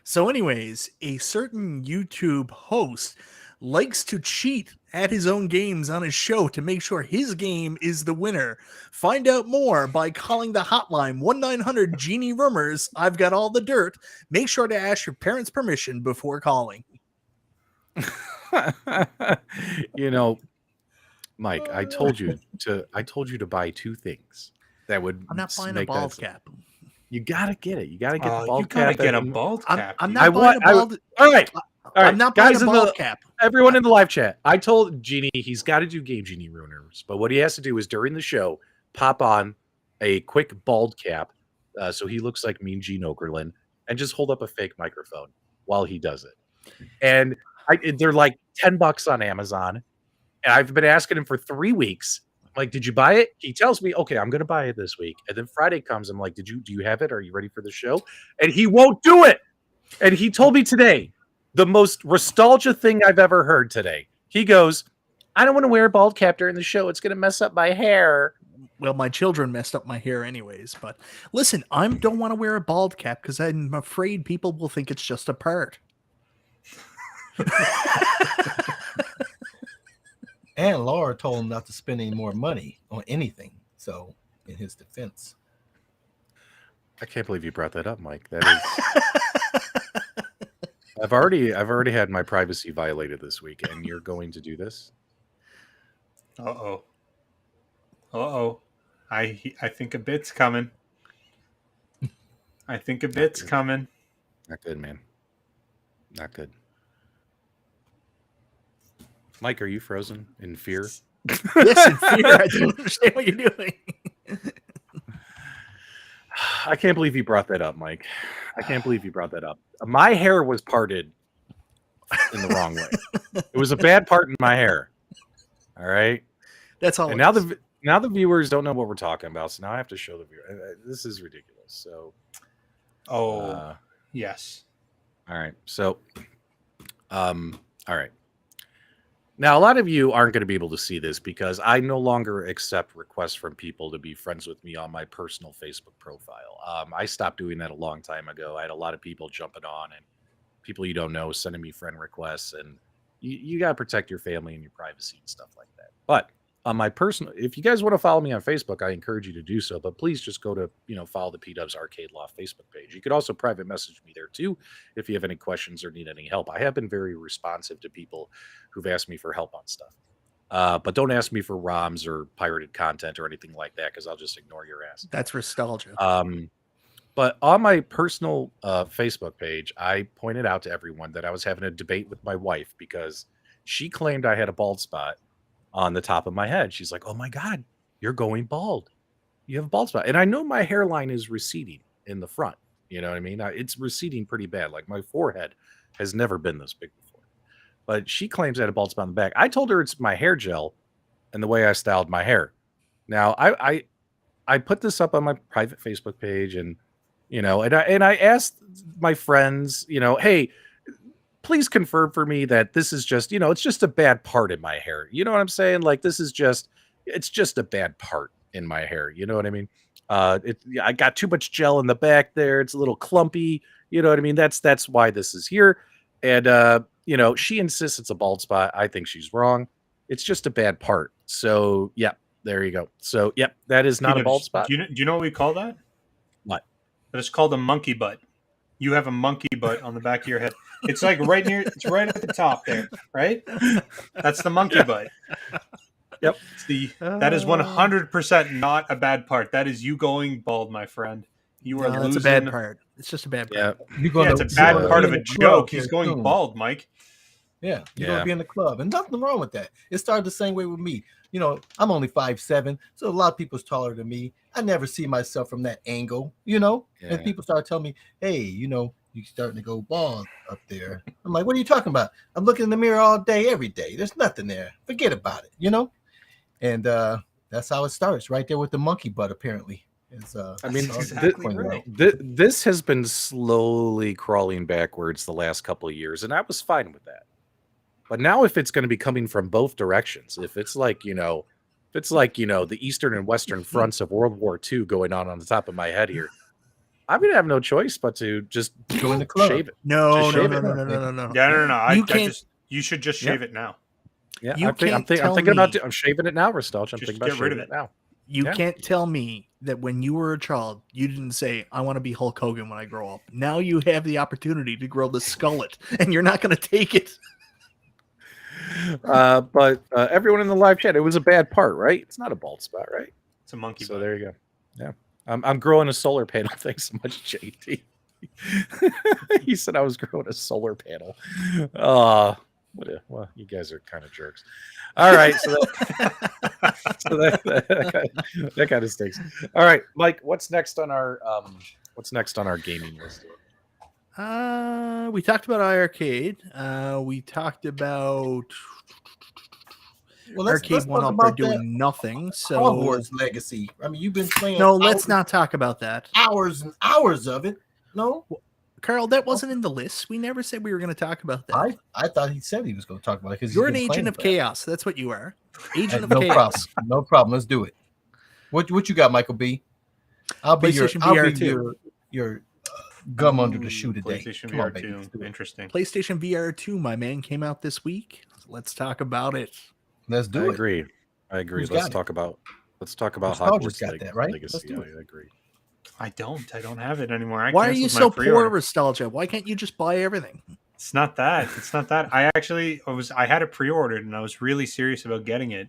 So anyways, a certain YouTube host likes to cheat at his own games on his show to make sure his game is the winner. Find out more by calling the hotline 1-900-GENIE rumors. I've got all the dirt. Make sure to ask your parents' permission before calling. Mike, I told you to buy two things that would. I'm not buying a bald cap. You gotta get it. You gotta get the bald you gotta cap. get a bald cap. I'm not buying a bald. All right. I'm not buying a bald cap. Everyone in the live chat, I told Genie he's got to do Game Genie rumors, but what he has to do is during the show pop on a quick bald cap, so he looks like Mean Gene Okerlund, and just hold up a fake microphone while he does it. And they're like $10 on Amazon, and I've been asking him for 3 weeks. I'm like, did you buy it? He tells me, okay, I'm going to buy it this week. And then Friday comes. I'm like, do you have it? Are you ready for the show? And he won't do it. And he told me today, the most Restalgia thing I've ever heard today. He goes, I don't want to wear a bald cap during the show. It's going to mess up my hair. Well, my children messed up my hair anyways. But listen, I don't want to wear a bald cap because I'm afraid people will think it's just a part. And Laura told him not to spend any more money on anything. So, in his defense, I can't believe you brought that up, Mike. That is, I've already had my privacy violated this week, and you're going to do this? Uh oh. I think a bit's coming. I think a bit's coming. Not good, man. Not good. Mike, are you frozen in fear? Yes, in fear. I don't understand what you're doing. I can't believe you brought that up, Mike. I can't believe you brought that up. My hair was parted in the wrong way. It was a bad part in my hair. All right. That's all. And now the viewers don't know what we're talking about, so now I have to show the viewer. This is ridiculous. So, yes. All right. So, all right. Now, a lot of you aren't going to be able to see this because I no longer accept requests from people to be friends with me on my personal Facebook profile. I stopped doing that a long time ago. I had a lot of people jumping on and people you don't know sending me friend requests, and you got to protect your family and your privacy and stuff like that. But on my personal, if you guys want to follow me on Facebook, I encourage you to do so. But please just go to, follow the PDubs Arcade Loft Facebook page. You could also private message me there too if you have any questions or need any help. I have been very responsive to people who've asked me for help on stuff. But don't ask me for ROMs or pirated content or anything like that because I'll just ignore your ass. That's Restalgia. But on my personal Facebook page, I pointed out to everyone that I was having a debate with my wife because she claimed I had a bald spot on the top of my head. She's like, oh my God, you're going bald. You have a bald spot. And I know my hairline is receding in the front. You know what I mean? It's receding pretty bad. Like my forehead has never been this big before. But she claims I had a bald spot in the back. I told her it's my hair gel and the way I styled my hair. Now, I put this up on my private Facebook page and I asked my friends, hey, please confirm for me that this is just, it's just a bad part in my hair. You know what I'm saying? Like it's just a bad part in my hair. You know what I mean? I got too much gel in the back there. It's a little clumpy. You know what I mean? That's why this is here. And, she insists it's a bald spot. I think she's wrong. It's just a bad part. So, yeah, there you go. So, yep, that is not a bald spot. Do you know what we call that? What? That is called a monkey butt. you have a monkey butt on the back of your head. It's like it's right at the top there, right? That's the monkey butt. Yep. That is 100% not a bad part. That is you going bald, my friend. You are losing. That's a bad part. It's just a bad part. Yeah, it's a bad part of a joke. He's going bald, Mike. Yeah, you're going to be in the club. And nothing wrong with that. It started the same way with me. You know, I'm only 5'7", so a lot of people's taller than me. I never see myself from that angle, you know? Yeah. And people start telling me, hey, you know, you're starting to go bald up there. I'm like, what are you talking about? I'm looking in the mirror all day, every day. There's nothing there. Forget about it, you know? And that's how it starts, right there with the monkey butt, apparently. I mean, this has been slowly crawling backwards the last couple of years, and I was fine with that. But now, if it's going to be coming from both directions, if it's like, you know, the eastern and western fronts of World War II going on the top of my head here, I'm going to have no choice but to just join the club. Shave it. No. Yeah, no. You should just shave it now. Yeah, I'm thinking about I'm shaving it now, Restalgia. I'm thinking about shaving it now. You can't tell me that when you were a child, you didn't say, I want to be Hulk Hogan when I grow up. Now you have the opportunity to grow the skullet, and you're not going to take it. But everyone in the live chat, it was a bad part, right? It's not a bald spot, right? It's a monkey So butt. there you go. Yeah. I'm growing a solar panel. Thanks so much, JT. He said I was growing a solar panel. Well, you guys are kind of jerks. All right, so that kind of stinks. All right, Mike, what's next on our gaming list? We talked about iiRcade. We talked about Arcade One Up. They're doing nothing. So Hogwarts Legacy. I mean, you've been playing. No, let's not talk about that. Hours and hours of it. No. Carl, that wasn't in the list. We never said we were going to talk about that. I thought he said he was going to talk about it because you're an agent of chaos. That's what you are. Agent of chaos. No problem. Let's do it. What you got, Michael B? I'll be your gum under the shoe today. PlayStation VR2. Interesting. PlayStation VR2, my man, came out this week. Let's talk about it. Let's do it. I agree. Let's talk about Hogwarts got that, right? Legacy. I agree. I don't have it anymore. Why are you so poor, Restalgia? Why can't you just buy everything? It's not that. I had it pre-ordered and I was really serious about getting it,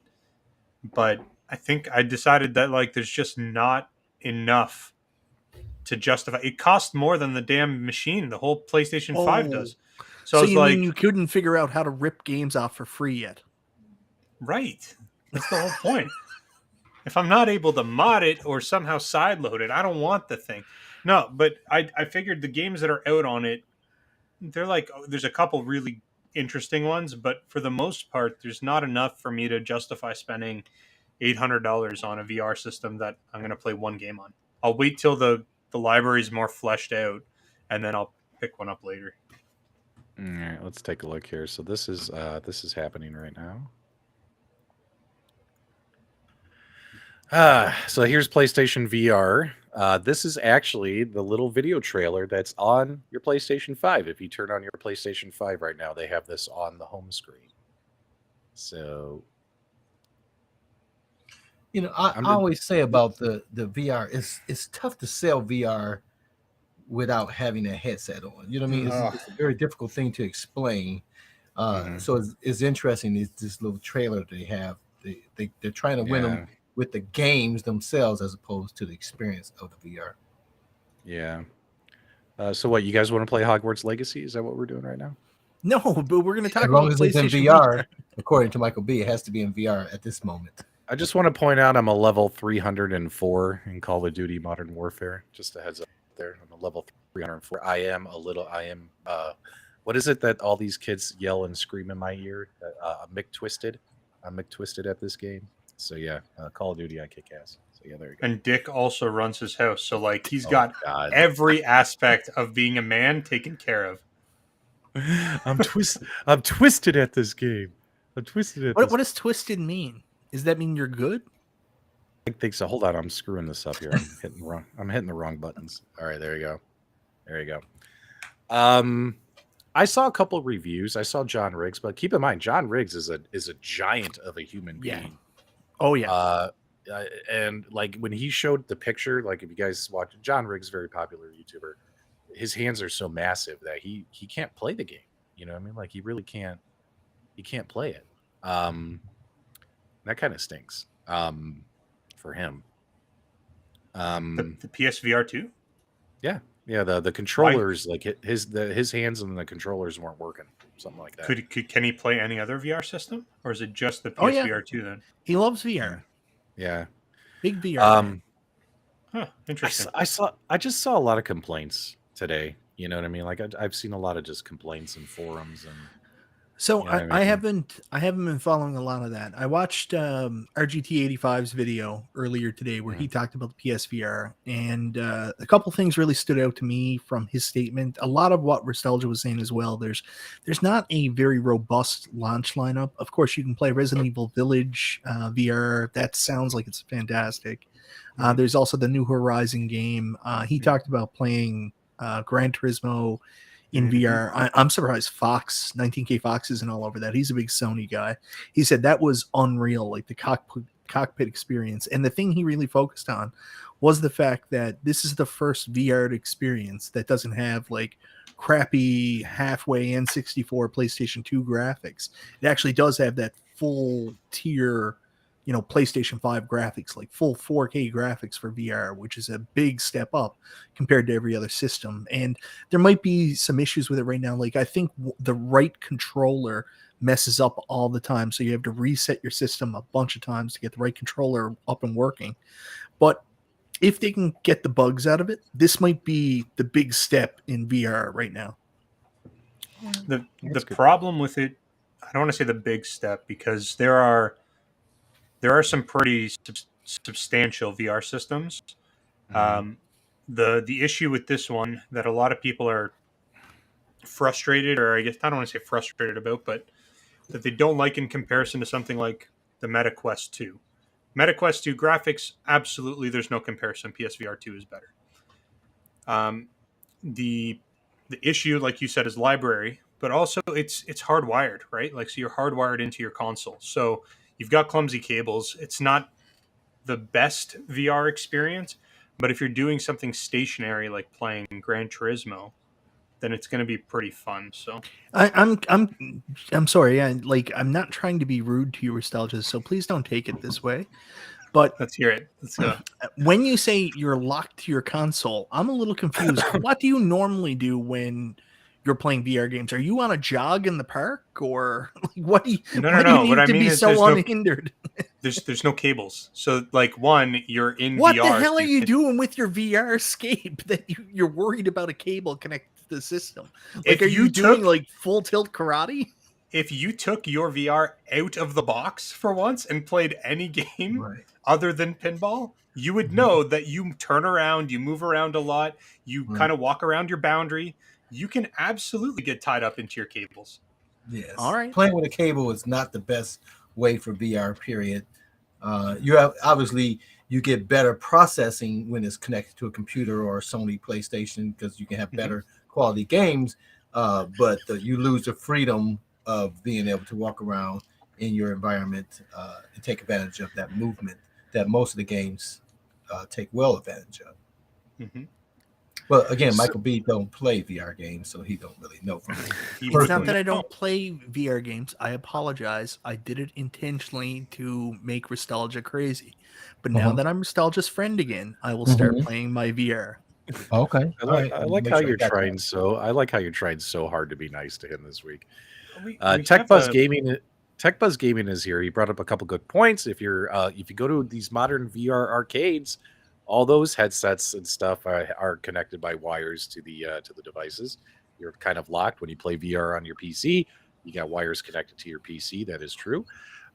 but I think I decided that there's just not enough to justify. It costs more than the damn machine. The whole PlayStation 5 does. So you mean you couldn't figure out how to rip games off for free yet? Right. That's the whole point. If I'm not able to mod it or somehow sideload it, I don't want the thing. No, but I figured the games that are out on it, they're there's a couple really interesting ones, but for the most part, there's not enough for me to justify spending $800 on a VR system that I'm going to play one game on. I'll wait till the library is more fleshed out, and then I'll pick one up later. All right, let's take a look here. So this is happening right now. So here's PlayStation VR. This is actually the little video trailer that's on your PlayStation 5. If you turn on your PlayStation 5 right now, they have this on the home screen. So, you know, I always say about the VR, it's tough to sell VR without having a headset on. You know what I mean? It's a very difficult thing to explain. So it's interesting. It's this little trailer they have. They're trying to win them with the games themselves as opposed to the experience of the VR. Yeah. So what, you guys want to play Hogwarts Legacy? Is that what we're doing right now? No, but we're going to talk about PlayStation. As long as it's in VR, according to Michael B, it has to be in VR at this moment. I just want to point out I'm a level 304 in Call of Duty Modern Warfare. Just a heads up there. I'm a level 304. What is it that all these kids yell and scream in my ear? McTwisted. I'm McTwisted at this game. So yeah, Call of Duty, I kick ass. So yeah, there you go. And Dick also runs his house, so he's got every aspect of being a man taken care of. I'm twisted at this game. I'm twisted at. What does twisted mean? Does that mean you're good? I think so. Hold on, I'm screwing this up here. I'm hitting the wrong buttons. All right, there you go. I saw a couple of reviews. I saw John Riggs, but keep in mind, John Riggs is a giant of a human being. Yeah. Oh yeah. And when he showed the picture, if you guys watch, John Riggs, very popular YouTuber. his hands are so massive that he can't play the game. You know what I mean? Like he really can't. He can't play it. That kind of stinks for him. The PSVR 2? Yeah. The controllers, like his hands and the controllers weren't working, something like that. Can he play any other VR system, or is it just the PSVR 2 then? He loves VR. Yeah, big VR. Huh, interesting. I just saw a lot of complaints today. You know what I mean? Like I've seen a lot of just complaints in forums and. So you know what I mean? I haven't been following a lot of that. I watched RGT85's video earlier today where he talked about the PSVR, and a couple things really stood out to me from his statement. A lot of what Restalgia was saying as well. There's not a very robust launch lineup. Of course, you can play Resident Evil Village VR. That sounds like it's fantastic. There's also the New Horizon game. He talked about playing Gran Turismo in VR. I'm surprised 19K Fox isn't all over that. He's a big Sony guy. He said that was unreal, like the cockpit experience. And the thing he really focused on was the fact that this is the first VR experience that doesn't have like crappy halfway N64 PlayStation 2 graphics. It actually does have that full tier, PlayStation 5 graphics, like full 4K graphics for VR, which is a big step up compared to every other system. And there might be some issues with it right now. Like I think the right controller messes up all the time. So you have to reset your system a bunch of times to get the right controller up and working. But if they can get the bugs out of it, this might be the big step in VR right now. The problem with it, I don't want to say the big step, because there are some pretty substantial VR systems. The issue with this one that a lot of people are frustrated, or I guess I don't want to say frustrated about, but that they don't like in comparison to something like the Meta Quest 2. Meta Quest 2 graphics, absolutely, there's no comparison. PSVR 2 is better. The issue, like you said, is library, but also it's hardwired, right? Like, so you're hardwired into your console. So you've got clumsy cables. It's not the best VR experience, but if you're doing something stationary like playing Gran Turismo, then it's going to be pretty fun. So I'm sorry. I'm not trying to be rude to you, Restalgia, so please don't take it this way. But let's hear it. Let's go. When you say you're locked to your console, I'm a little confused. What do you normally do when you're playing VR games? Are you on a jog in the park, or what do you? No. You what I need to mean be is so unhindered. There's no cables. So like you're in what VR. What the hell are you doing with your VR escape that you're worried about a cable connected to the system? Like, are you doing like full tilt karate? If you took your VR out of the box for once and played any game other than pinball, you would know that you turn around, you move around a lot, you kind of walk around your boundary. You can absolutely get tied up into your cables. Yes. All right. Playing with a cable is not the best way for VR, period. You get better processing when it's connected to a computer or a Sony PlayStation, because you can have better quality games, but you lose the freedom of being able to walk around in your environment and take advantage of that movement that most of the games take well advantage of. Well, again, Michael B don't play VR games, so he don't really know from me. It's not that I don't play VR games. I apologize. I did it intentionally to make Restalgia crazy. But now that I'm Restalgia's friend again, I will start playing my VR. Okay. I like how you're trying so hard to be nice to him this week. TechBuzz Gaming is here. He brought up a couple good points. If you go to these modern VR arcades, all those headsets and stuff are connected by wires to the devices. You're kind of locked when you play VR on your PC. You got wires connected to your PC. That is true.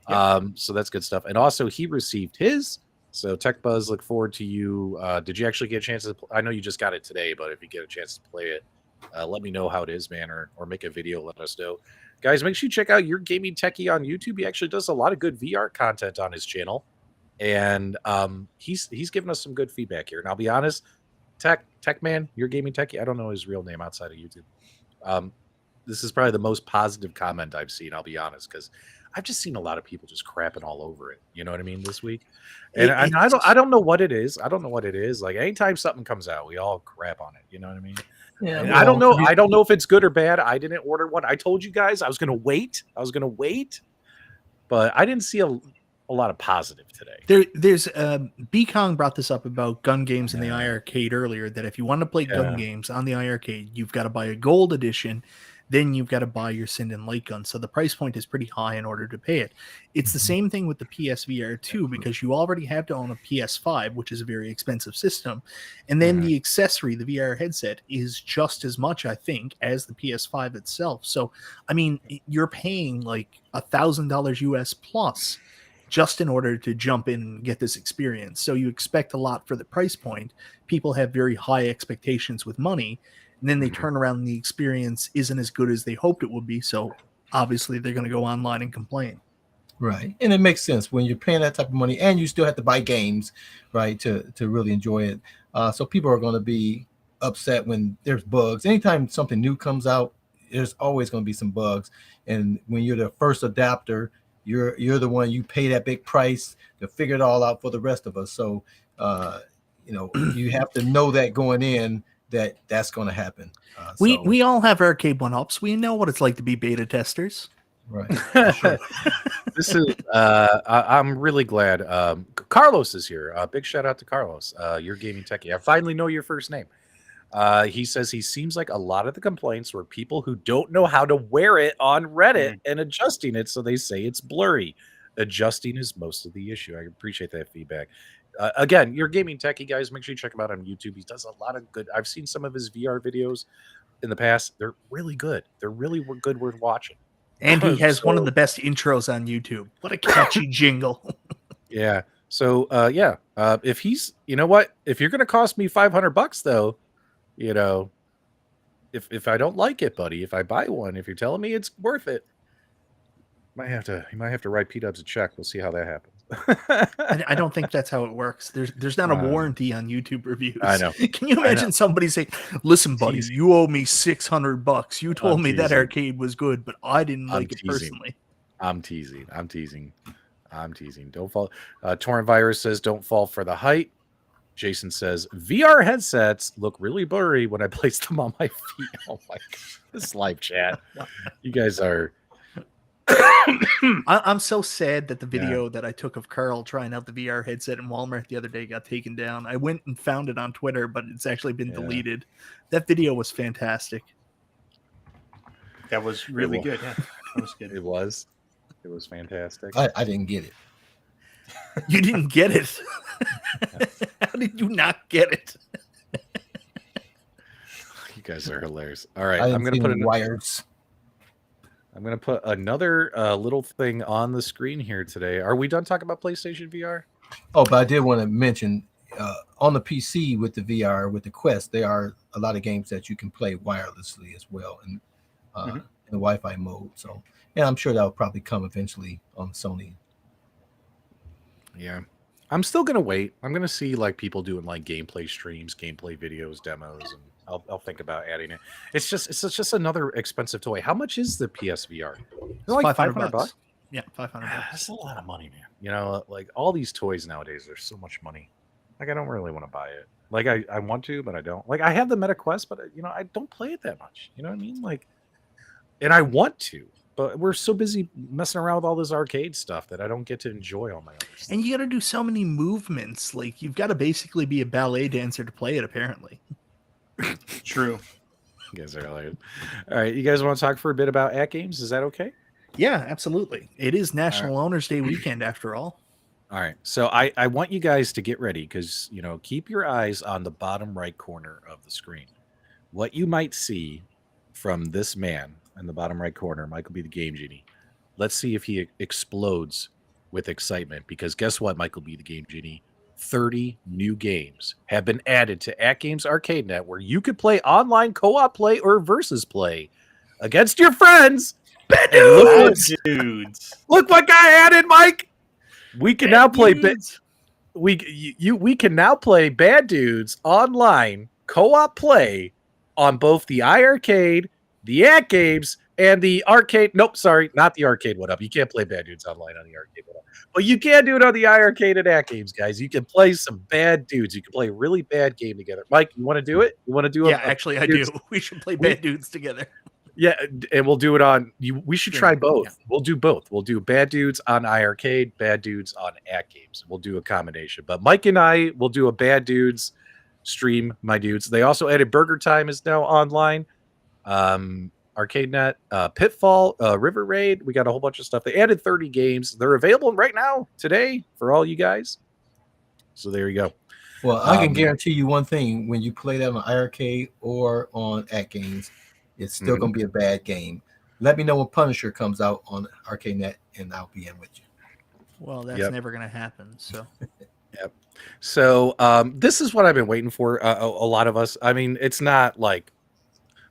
Yep. So that's good stuff. And also, he received his. So TechBuzz, look forward to you. Did you actually get a chance to? I know you just got it today, but if you get a chance to play it, let me know how it is, man, or make a video. Let us know, guys. Make sure you check out Your Gaming Techie on YouTube. He actually does a lot of good VR content on his channel. And he's given us some good feedback here. And I'll be honest, Tech Man, Your Gaming Techie, I don't know his real name outside of YouTube. This is probably the most positive comment I've seen, I'll be honest, because I've just seen a lot of people just crapping all over it. You know what I mean, this week? And I don't know what it is. I don't know what it is. Like, anytime something comes out, we all crap on it. You know what I mean? Yeah, I don't know. well, I don't know if it's good or bad. I didn't order one. I told you guys I was going to wait. But I didn't see a lot of positive today. There's B Kong brought this up about gun games in the iiRcade earlier, that if you want to play gun games on the iiRcade, you've got to buy a gold edition, then you've got to buy your Sin and Light gun. So the price point is pretty high in order to pay it. It's the same thing with the PSVR2, because you already have to own a PS5, which is a very expensive system. And then the accessory, the VR headset, is just as much, I think, as the PS5 itself. So, I mean, you're paying like $1,000 US plus just in order to jump in and get this experience. So you expect a lot for the price point. People have very high expectations with money, and then they turn around and the experience isn't as good as they hoped it would be. So obviously they're going to go online and complain. Right. And it makes sense when you're paying that type of money and you still have to buy games, right, to really enjoy it. So people are going to be upset when there's bugs. Anytime something new comes out, there's always going to be some bugs. And when you're the first adapter, you're the one, you pay that big price to figure it all out for the rest of us. So, you have to know that going in, that's going to happen. We all have arcade one-ups. We know what it's like to be beta testers. Right. Sure. This is I'm really glad Carlos is here. Big shout out to Carlos. Your gaming techie. I finally know your first name. He says he seems like a lot of the complaints were people who don't know how to wear it on Reddit and adjusting it, so they say it's blurry. Adjusting is most of the issue. I appreciate that feedback. Again, your gaming techie guys, make sure you check him out on YouTube. He does a lot of good. I've seen some of his VR videos in the past. They're really good. They're really good worth watching. And he has one of the best intros on YouTube. What a catchy jingle. Yeah. So, if he's, you know what, if you're going to cost me $500 though, if I don't like it, buddy, if I buy one, if you're telling me it's worth it, you might have to write PDubs a check. We'll see how that happens. I don't think that's how it works. There's not a warranty on YouTube reviews. I know. Can you imagine somebody saying, "Listen, buddy, you owe me $600. You told me that arcade was good, but I didn't like it personally." I'm teasing. Don't fall. Torrent Virus says, "Don't fall for the hype." Jason says, VR headsets look really blurry when I place them on my feet. Oh my God. This live chat. You guys are. I'm so sad that the video that I took of Carl trying out the VR headset in Walmart the other day got taken down. I went and found it on Twitter, but it's actually been deleted. That video was fantastic. That was really good. Yeah, that was good. It was fantastic. I didn't get it. You didn't get it? How did you not get it? You guys are hilarious. All right, I'm going to put in wires. I'm going to put another little thing on the screen here today. Are we done talking about PlayStation VR? Oh, but I did want to mention on the PC with the VR, with the Quest, there are a lot of games that you can play wirelessly as well in the Wi-Fi mode. So, and I'm sure that'll probably come eventually on Sony. Yeah. I'm still going to wait. I'm going to see like people doing like gameplay streams, gameplay videos, demos, and I'll think about adding it. It's just another expensive toy. How much is the PSVR? Like $500. Yeah, $500. That's a lot of money, man. Like all these toys nowadays, there's so much money. Like I don't really want to buy it. Like I want to, but I don't. Like I have the Meta Quest, but I don't play it that much. You know what I mean? Like, and I want to, but we're so busy messing around with all this arcade stuff that I don't get to enjoy all my other stuff. And you got to do so many movements. Like you've got to basically be a ballet dancer to play it, apparently. True. You guys are hilarious. All right, you guys want to talk for a bit about AtGames? Is that okay? Yeah, absolutely. It is National Owners Day weekend, after all. All right, so I want you guys to get ready because keep your eyes on the bottom right corner of the screen. What you might see from this man in the bottom right corner, MichaelB The Game Genie. Let's see if he explodes with excitement because guess what, MichaelB The Game Genie? 30 new games have been added to AtGames Arcade Net where you could play online co-op play or versus play against your friends. Bad dudes. Look what got added, Mike. We can now play we can now play Bad Dudes online co-op play on both the iiRcade, the AtGames, And the arcade, nope, sorry, not the arcade one up. You can't play Bad Dudes online on the arcade one up. But you can do it on the iArcade and AtGames, guys. You can play some Bad Dudes. You can play a really bad game together. Mike, you want to do it? You want to do it? Yeah, actually, I do. We should play Bad Dudes together. Yeah, and we'll do it on you. We should try both. Yeah. We'll do both. We'll do Bad Dudes on iArcade, Bad Dudes on AtGames. We'll do a combination. But Mike and I will do a Bad Dudes stream, my dudes. They also added Burger Time is now online. ArcadeNet, Pitfall, River Raid. We got a whole bunch of stuff. They added 30 games. They're available right now today for all you guys. So there you go. Well, I can guarantee you one thing: when you play that on iArcade or on AtGames, it's still going to be a bad game. Let me know when Punisher comes out on ArcadeNet, and I'll be in with you. Well, that's never going to happen. So, yep. So this is what I've been waiting for. A lot of us. I mean, it's not like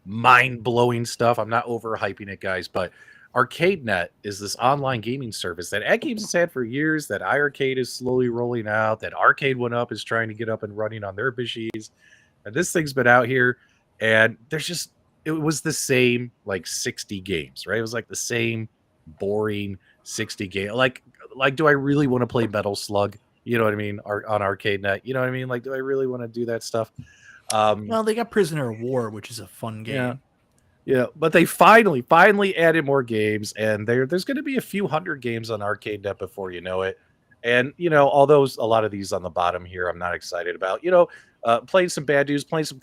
mind-blowing stuff. I'm not overhyping it, guys. But ArcadeNet is this online gaming service that AtGames has had for years. That iArcade is slowly rolling out. That Arcade One Up is trying to get up and running on their machines. And this thing's been out here, and there's just. It was the same like 60 games, right? It was like the same boring 60 game. Like, do I really want to play Metal Slug? You know what I mean? On ArcadeNet, you know what I mean? Like, do I really want to do that stuff? Well, they got Prisoner of War, which is a fun game. Yeah. But they finally added more games, and there's going to be a few hundred games on ArcadeNet before you know it. And a lot of these on the bottom here, I'm not excited about. Playing some Bad Dudes, playing some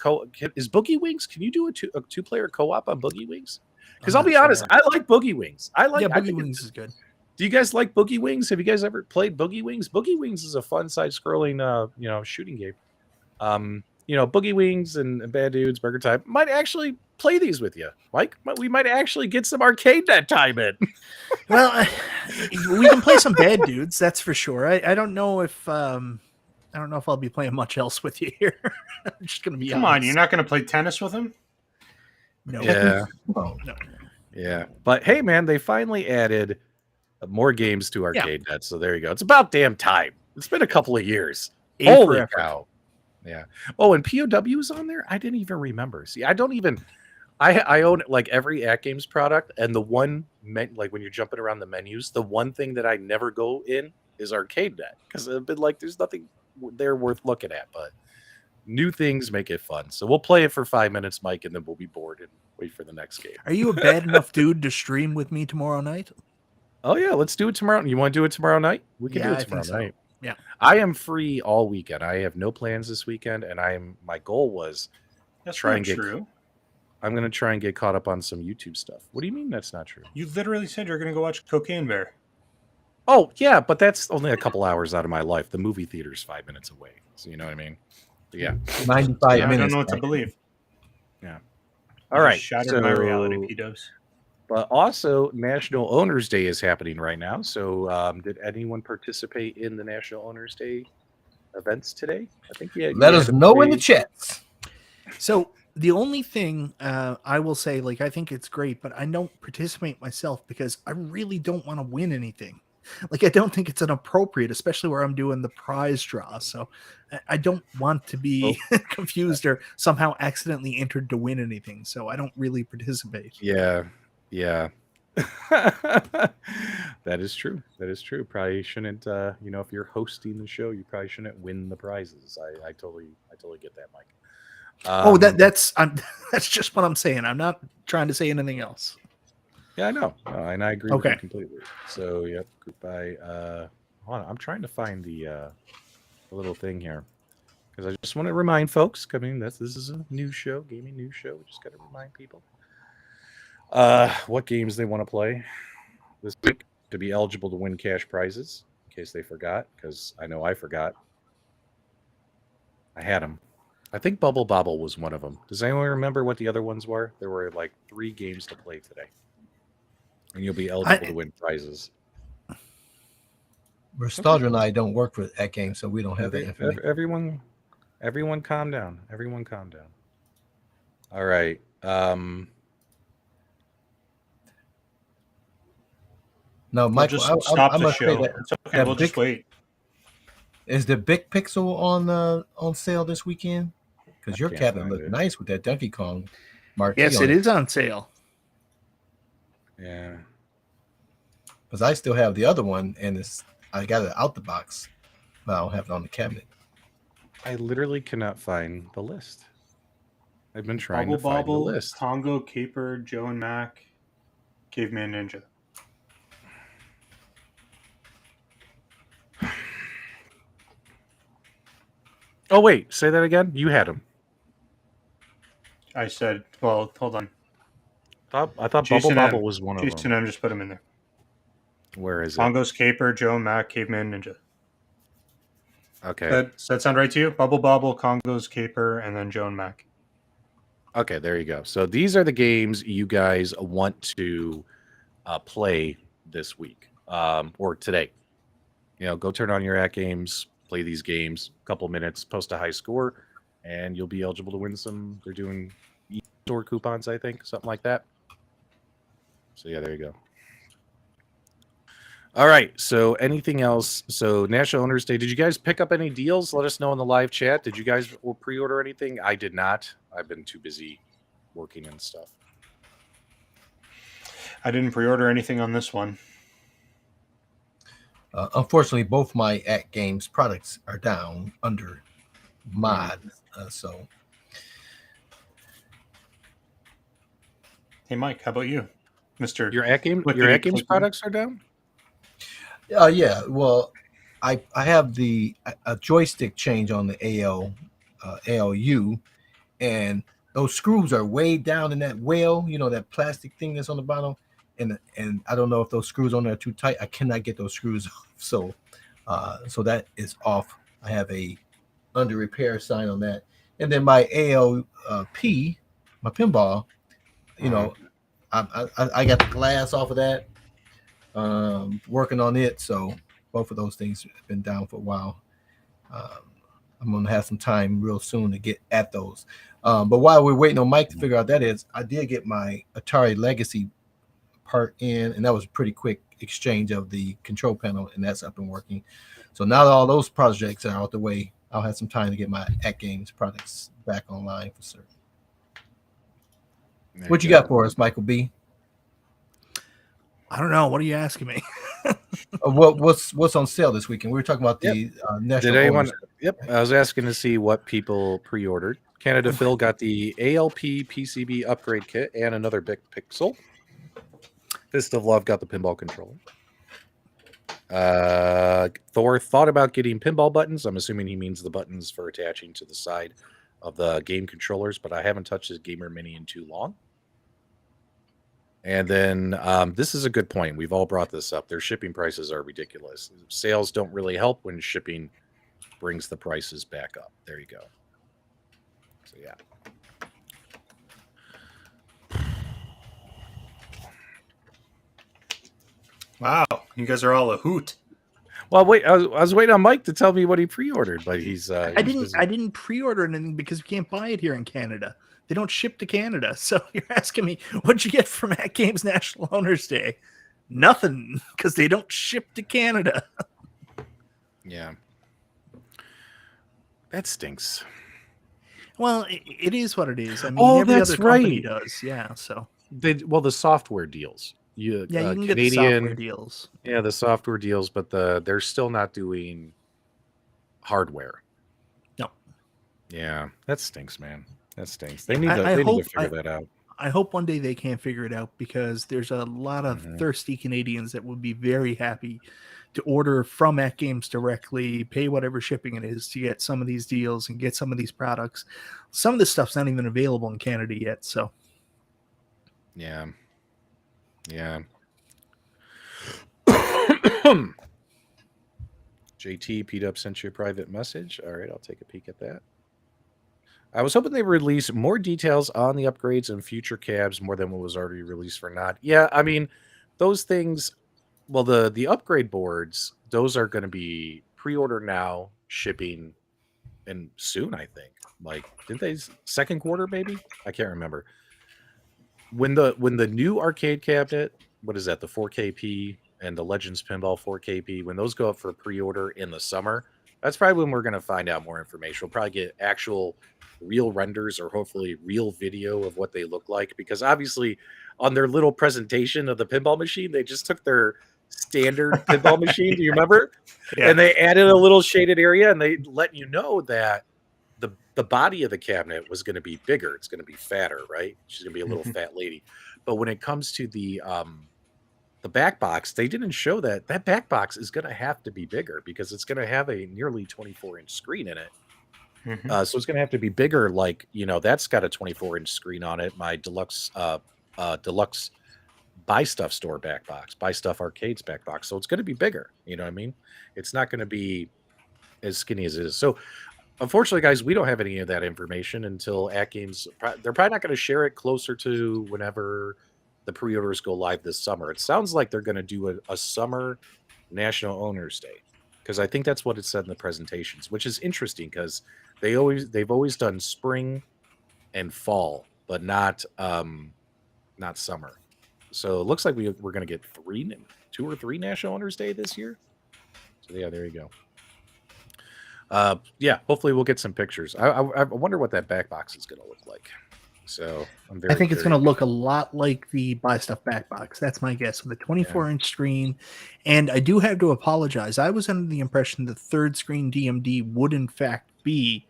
is Boogie Wings? Can you do a two-player co-op on Boogie Wings? Because I'll be honest, I like Boogie Wings. Boogie Wings is good. Do you guys like Boogie Wings? Have you guys ever played Boogie Wings? Boogie Wings is a fun side-scrolling, shooting game. Boogie Wings and Bad Dudes, Burger Time might actually play these with you, Mike. We might actually get some ArcadeNet time in. Well, we can play some Bad Dudes, that's for sure. I don't know if I'll be playing much else with you here. I'm just gonna be Come honest. on, you're not gonna play tennis with him? No. Yeah. No. Yeah. But hey, man, they finally added more games to ArcadeNet. So there you go. It's about damn time. It's been a couple of years. Holy cow. Yeah. Oh, and POW is on there? I didn't even remember. See, I don't even I own like every AtGames product, and the one like when you're jumping around the menus, the one thing that I never go in is ArcadeNet, because I've been like, there's nothing there worth looking at, but new things make it fun. So we'll play it for 5 minutes, Mike, and then we'll be bored and wait for the next game. Are you a bad enough dude to stream with me tomorrow night? Oh yeah, let's do it tomorrow. You want to do it tomorrow night? We can do it tomorrow night. Yeah, I am free all weekend. I have no plans this weekend, and my goal was That's try not and get true. I'm going to try and get caught up on some YouTube stuff. What do you mean that's not true? You literally said you're going to go watch Cocaine Bear. Oh, yeah, but that's only a couple hours out of my life. The movie theater's 5 minutes away. So you know what I mean? But yeah. 95 I minutes. don't know what to believe. Yeah. All right. Shattered my reality, P-Dubs. But also, National Owners Day is happening right now. So did anyone participate in the National Owners Day events today? I think Let us know in the chats. So the only thing I will say, like, I think it's great, but I don't participate myself because I really don't want to win anything. Like, I don't think it's inappropriate, especially where I'm doing the prize draw. So I don't want to be confused or somehow accidentally entered to win anything. So I don't really participate. Yeah. That is true. Probably shouldn't, if you're hosting the show, you probably shouldn't win the prizes. I totally get that, Mike. That's just what I'm saying. I'm not trying to say anything else. Yeah, I know. And I agree with you completely. So, yep. Goodbye. Hold on. I'm trying to find the little thing here, because I just want to remind folks. I mean, this is a news show, gaming news show. We just got to remind people what games they want to play this week to be eligible to win cash prizes, in case they forgot, because I know I forgot. I had them. I think Bubble Bobble was one of them. Does anyone remember what the other ones were? There were like 3 games to play today, and you'll be eligible to win prizes. Restalgia and I don't work with AtGames, so we don't have that information. Everyone calm down. All right. No, Michael, just stop I the must say show. that It's okay. We'll just wait. Is the Big Pixel on sale this weekend? Because your can't cabinet find looked it. nice with that Donkey Kong marquee. Yes, on it is on sale. Yeah. Because I still have the other one, and I got it out the box, but I don't have it on the cabinet. I literally cannot find the list. I've been trying Bobble to find the Bobble, list. Congo, Caper, Joe and Mac, Caveman Ninja. Oh wait, say that again. You had them. I said, well, hold on. I thought Jason Bubble Bobble M. was one of Jason them. M. just put him in there. Where is it? Congo's Caper, Joe and Mac, Caveman Ninja. Okay. Does that sound right to you? Bubble Bobble, Congo's Caper, and then Joe and Mac. Okay, there you go. So these are the games you guys want to play this week or today. Go turn on your AtGames, play these games, a couple minutes, post a high score, and you'll be eligible to win some. They're doing store coupons, I think, something like that. So yeah, there you go. All right. So anything else? So National Owners Day. Did you guys pick up any deals? Let us know in the live chat. Did you guys pre-order anything? I did not. I've been too busy working and stuff. I didn't pre-order anything on this one. Unfortunately, both my AtGames products are down under mod. So, Hey, Mike, how about you, Mister? Your AtGames products are down. Yeah. Well, I have a joystick change on the ALU, and those screws are way down in that whale. That plastic thing that's on the bottom, and I don't know if those screws on there are too tight. I cannot get those screws off. So that is off. I have a under repair sign on that, and then my ALP, my pinball. I got the glass off of that. Working on it, so both of those things have been down for a while. I'm gonna have some time real soon to get at those. But while we're waiting on Mike to figure out I did get my Atari Legacy part in, and that was a pretty quick exchange of the control panel, and that's up and working. So now that all those projects are out the way, I'll have some time to get my AtGames products back online for certain. What you got for us, Michael B? I don't know. What are you asking me? What's on sale this weekend? We were talking about the national. Did anyone? Yep, I was asking to see what people pre-ordered. Canada Phil got the ALP PCB upgrade kit and another big pixel. Fist of Love got the pinball controller. Thor thought about getting pinball buttons. I'm assuming he means the buttons for attaching to the side of the game controllers, but I haven't touched his Gamer Mini in too long. And then this is a good point. We've all brought this up. Their shipping prices are ridiculous. Sales don't really help when shipping brings the prices back up. There you go. So, yeah. Wow, you guys are all a hoot. Well, wait. I was waiting on Mike to tell me what he pre-ordered, but he's. I didn't pre-order anything because we can't buy it here in Canada. They don't ship to Canada. So you're asking me, what'd you get from AtGames National Owners Day? Nothing, because they don't ship to Canada. Yeah. That stinks. Well, it is what it is. I mean, every other company does. Yeah, so. The software deals. You can Canadian, get the software deals. Yeah, the software deals, but they're still not doing hardware. No. Yeah, that stinks, man. That stinks. They need to figure that out. I hope one day they can figure it out, because there's a lot of thirsty Canadians that would be very happy to order from AtGames directly, pay whatever shipping it is to get some of these deals and get some of these products. Some of this stuff's not even available in Canada yet, so. Yeah. Yeah. JT PDubs sent you a private message. All right, I'll take a peek at that. I was hoping they would release more details on the upgrades and future cabs more than what was already released for not. Yeah, I mean, those things, well, the upgrade boards, those are going to be pre-order now, shipping, and soon, I think. Like, didn't they second quarter, maybe? I can't remember. When the new arcade cabinet, what is that, the 4KP and the Legends Pinball 4KP, when those go up for pre-order in the summer, That's probably when we're going to find out more information. We'll probably get actual real renders or hopefully real video of what they look like, because obviously on their little presentation of the pinball machine, they just took their standard pinball machine. Do you remember? Yeah. And they added a little shaded area, and they let you know that the body of the cabinet was going to be bigger. It's going to be fatter, right? She's going to be a little fat lady. But when it comes to the back box, they didn't show that back box is going to have to be bigger because it's going to have a nearly 24-inch screen in it. So it's going to have to be bigger. Like, that's got a 24-inch screen on it. My deluxe Buy Stuff store back box, Buy Stuff Arcade's back box. So it's going to be bigger. You know what I mean? It's not going to be as skinny as it is. So unfortunately, guys, we don't have any of that information until AtGames. They're probably not going to share it closer to whenever the pre-orders go live this summer. It sounds like they're going to do a summer National Owners Day, because I think that's what it said in the presentations, which is interesting because they've always done spring and fall, but not summer. So it looks like we're going to get 2 or 3 National Owners Day this year. So yeah, there you go. Yeah, hopefully we'll get some pictures. I wonder what that back box is going to look like. So I think it's going to look a lot like the Buy Stuff back box. That's my guess, with a 24-inch screen. And I do have to apologize. I was under the impression the third screen DMD would in fact be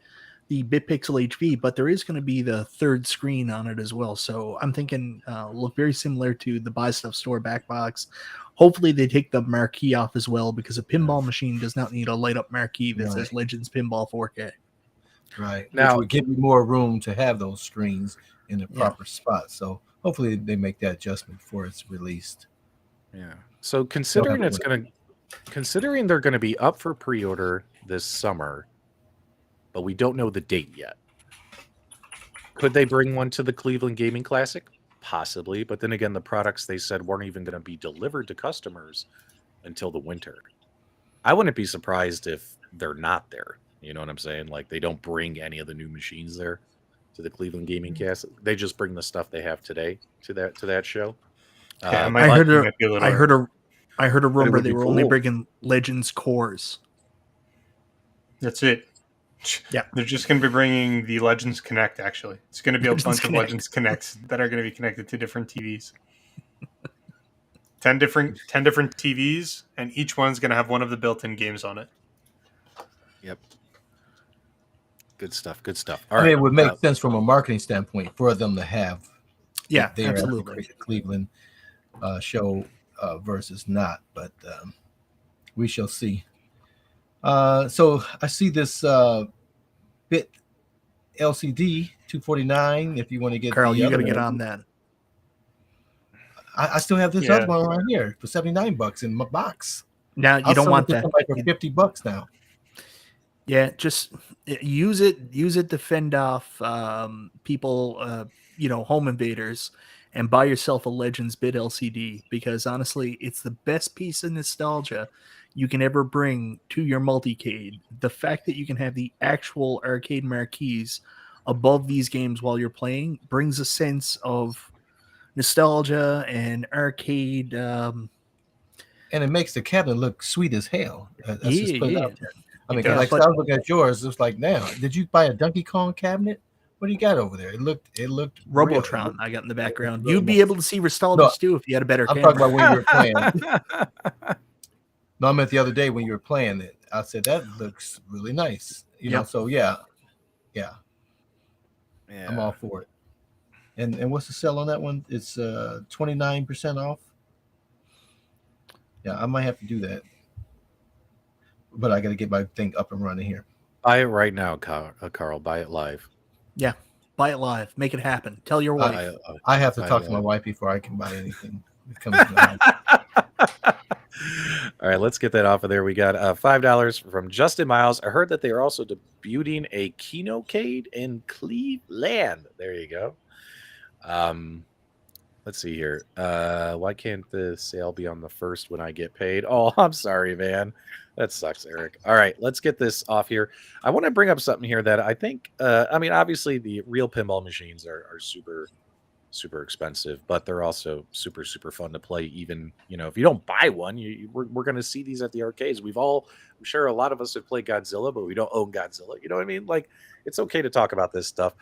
the BitPixel HV, but there is going to be the third screen on it as well. So I'm thinking look very similar to the Buy Stuff store back box. Hopefully they take the marquee off as well, because a pinball machine does not need a light up marquee that says Legends Pinball 4K. Right. Now, which would give you more room to have those screens in the proper spot. So hopefully they make that adjustment before it's released. Yeah. So considering they're going to be up for pre-order this summer, but we don't know the date yet. Could they bring one to the Cleveland Gaming Classic? Possibly, but then again, the products they said weren't even going to be delivered to customers until the winter. I wouldn't be surprised if they're not there. You know what I'm saying? Like, they don't bring any of the new machines there to the Cleveland Gaming Cast. They just bring the stuff they have today to that show. Yeah, I heard a rumor they were only bringing Legends cores. That's it. Yeah, they're just going to be bringing the Legends Connect. Actually, it's going to be a bunch of Legends Connects that are going to be connected to different TVs. 10 different TVs, and each one's going to have one of the built-in games on it. Yep. Good stuff. All right. It would make sense from a marketing standpoint for them to have. Yeah, absolutely. Cleveland show versus not, but we shall see. So I see this bit LCD $249. If you want to get Carl, you got to get on that. I still have this other one right here for $79 in my box. Now you don't want that for $50 now. Yeah, just use it to fend off people, home invaders, and buy yourself a Legends Bit LCD, because honestly, it's the best piece of nostalgia you can ever bring to your multicade. The fact that you can have the actual arcade marquees above these games while you're playing brings a sense of nostalgia and arcade. And it makes the cabinet look sweet as hell. That's just put it out there. I mean, I was looking at yours. It was like, now, did you buy a Donkey Kong cabinet? What do you got over there? It looked Robotron. Real. I got in the background. You'd be able to see Restalgia too if you had a better camera. I'm talking about when you were playing. No, I meant the other day when you were playing it. I said that looks really nice. You know, so yeah. I'm all for it. And what's the sell on that one? It's 29% off. Yeah, I might have to do that. But I got to get my thing up and running here. Buy it right now, Carl. Buy it live. Yeah, buy it live. Make it happen. Tell your wife. I have to talk to my wife before I can buy anything. It comes to All right, let's get that off of there. We got $5 from Justin Miles. I heard that they are also debuting a Kinocade in Cleveland. There you go. Let's see here. Why can't the sale be on the first when I get paid? Oh, I'm sorry, man. That sucks, Eric. All right, let's get this off here. I want to bring up something here that I think, obviously the real pinball machines are super, super expensive, but they're also super, super fun to play. Even, if you don't buy one, we're going to see these at the arcades. I'm sure a lot of us have played Godzilla, but we don't own Godzilla. You know what I mean? Like, it's okay to talk about this stuff,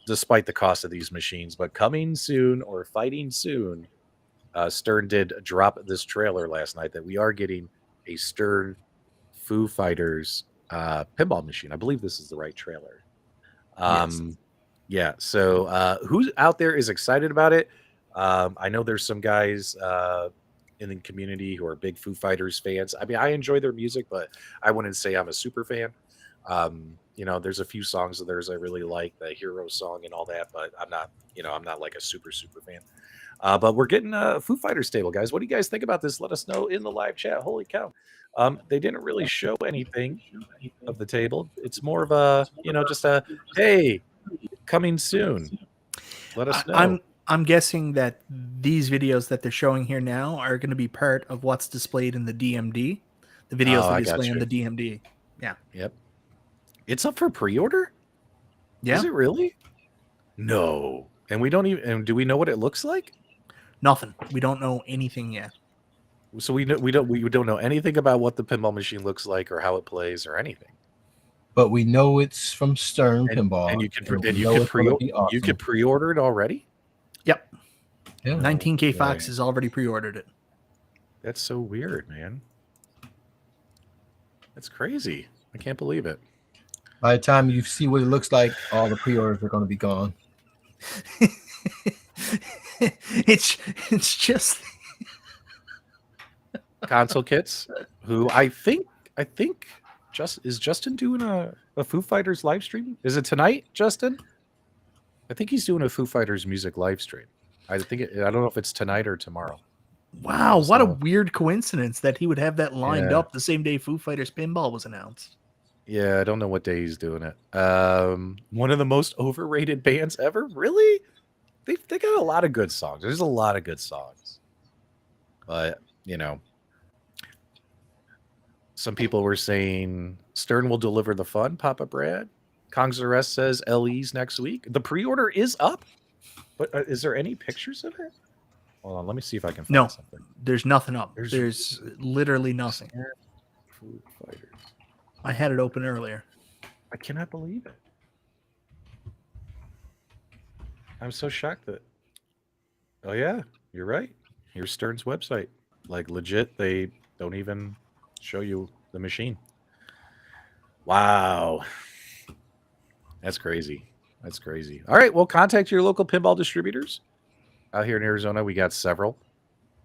despite the cost of these machines. But coming soon or fighting soon, Stern did drop this trailer last night that we are getting a Stern Foo Fighters pinball machine. I believe this is the right trailer. Yes. Yeah. So who out there is excited about it? I know there's some guys in the community who are big Foo Fighters fans. I mean, I enjoy their music, but I wouldn't say I'm a super fan. There's a few songs of theirs I really like, the Hero song and all that, but I'm not like a super, super fan. But we're getting a Foo Fighters table, guys. What do you guys think about this? Let us know in the live chat. Holy cow. They didn't really show anything of the table. It's more of a, just a, hey, coming soon. Let us know. I'm guessing that these videos that they're showing here now are going to be part of what's displayed in the DMD. The videos they display in the DMD. Yeah. Yep. It's up for pre-order? Yeah. Is it really? No. And we don't even, and do we know what it looks like? Nothing. We don't know anything yet. So we don't know anything about what the pinball machine looks like or how it plays or anything. But we know it's from Stern And Pinball. you could pre-order it already? Yep. Yeah. 19K Fox has already pre-ordered it. That's so weird, man. That's crazy. I can't believe it. By the time you see what it looks like, all the pre-orders are going to be gone. It's just Console Kits, who I think is Justin doing a Foo Fighters live stream? Is it tonight, Justin? I think he's doing a Foo Fighters music live stream. I don't know if it's tonight or tomorrow. Wow, what a weird coincidence that he would have that lined up the same day Foo Fighters Pinball was announced. Yeah, I don't know what day he's doing it. One of the most overrated bands ever? Really? They got a lot of good songs. There's a lot of good songs. But, some people were saying Stern will deliver the fun, Papa Brad. Kong's Arrest says LE's next week. The pre-order is up. But is there any pictures of it? Hold on, let me see if I can find something. There's nothing up. There's literally nothing. Foo Fighters. I had it open earlier. I cannot believe it. I'm so shocked that. Oh yeah, you're right. Here's Stern's website. Like legit, they don't even show you the machine. Wow. That's crazy. That's crazy. All right, well, contact your local pinball distributors. Out here in Arizona, we got several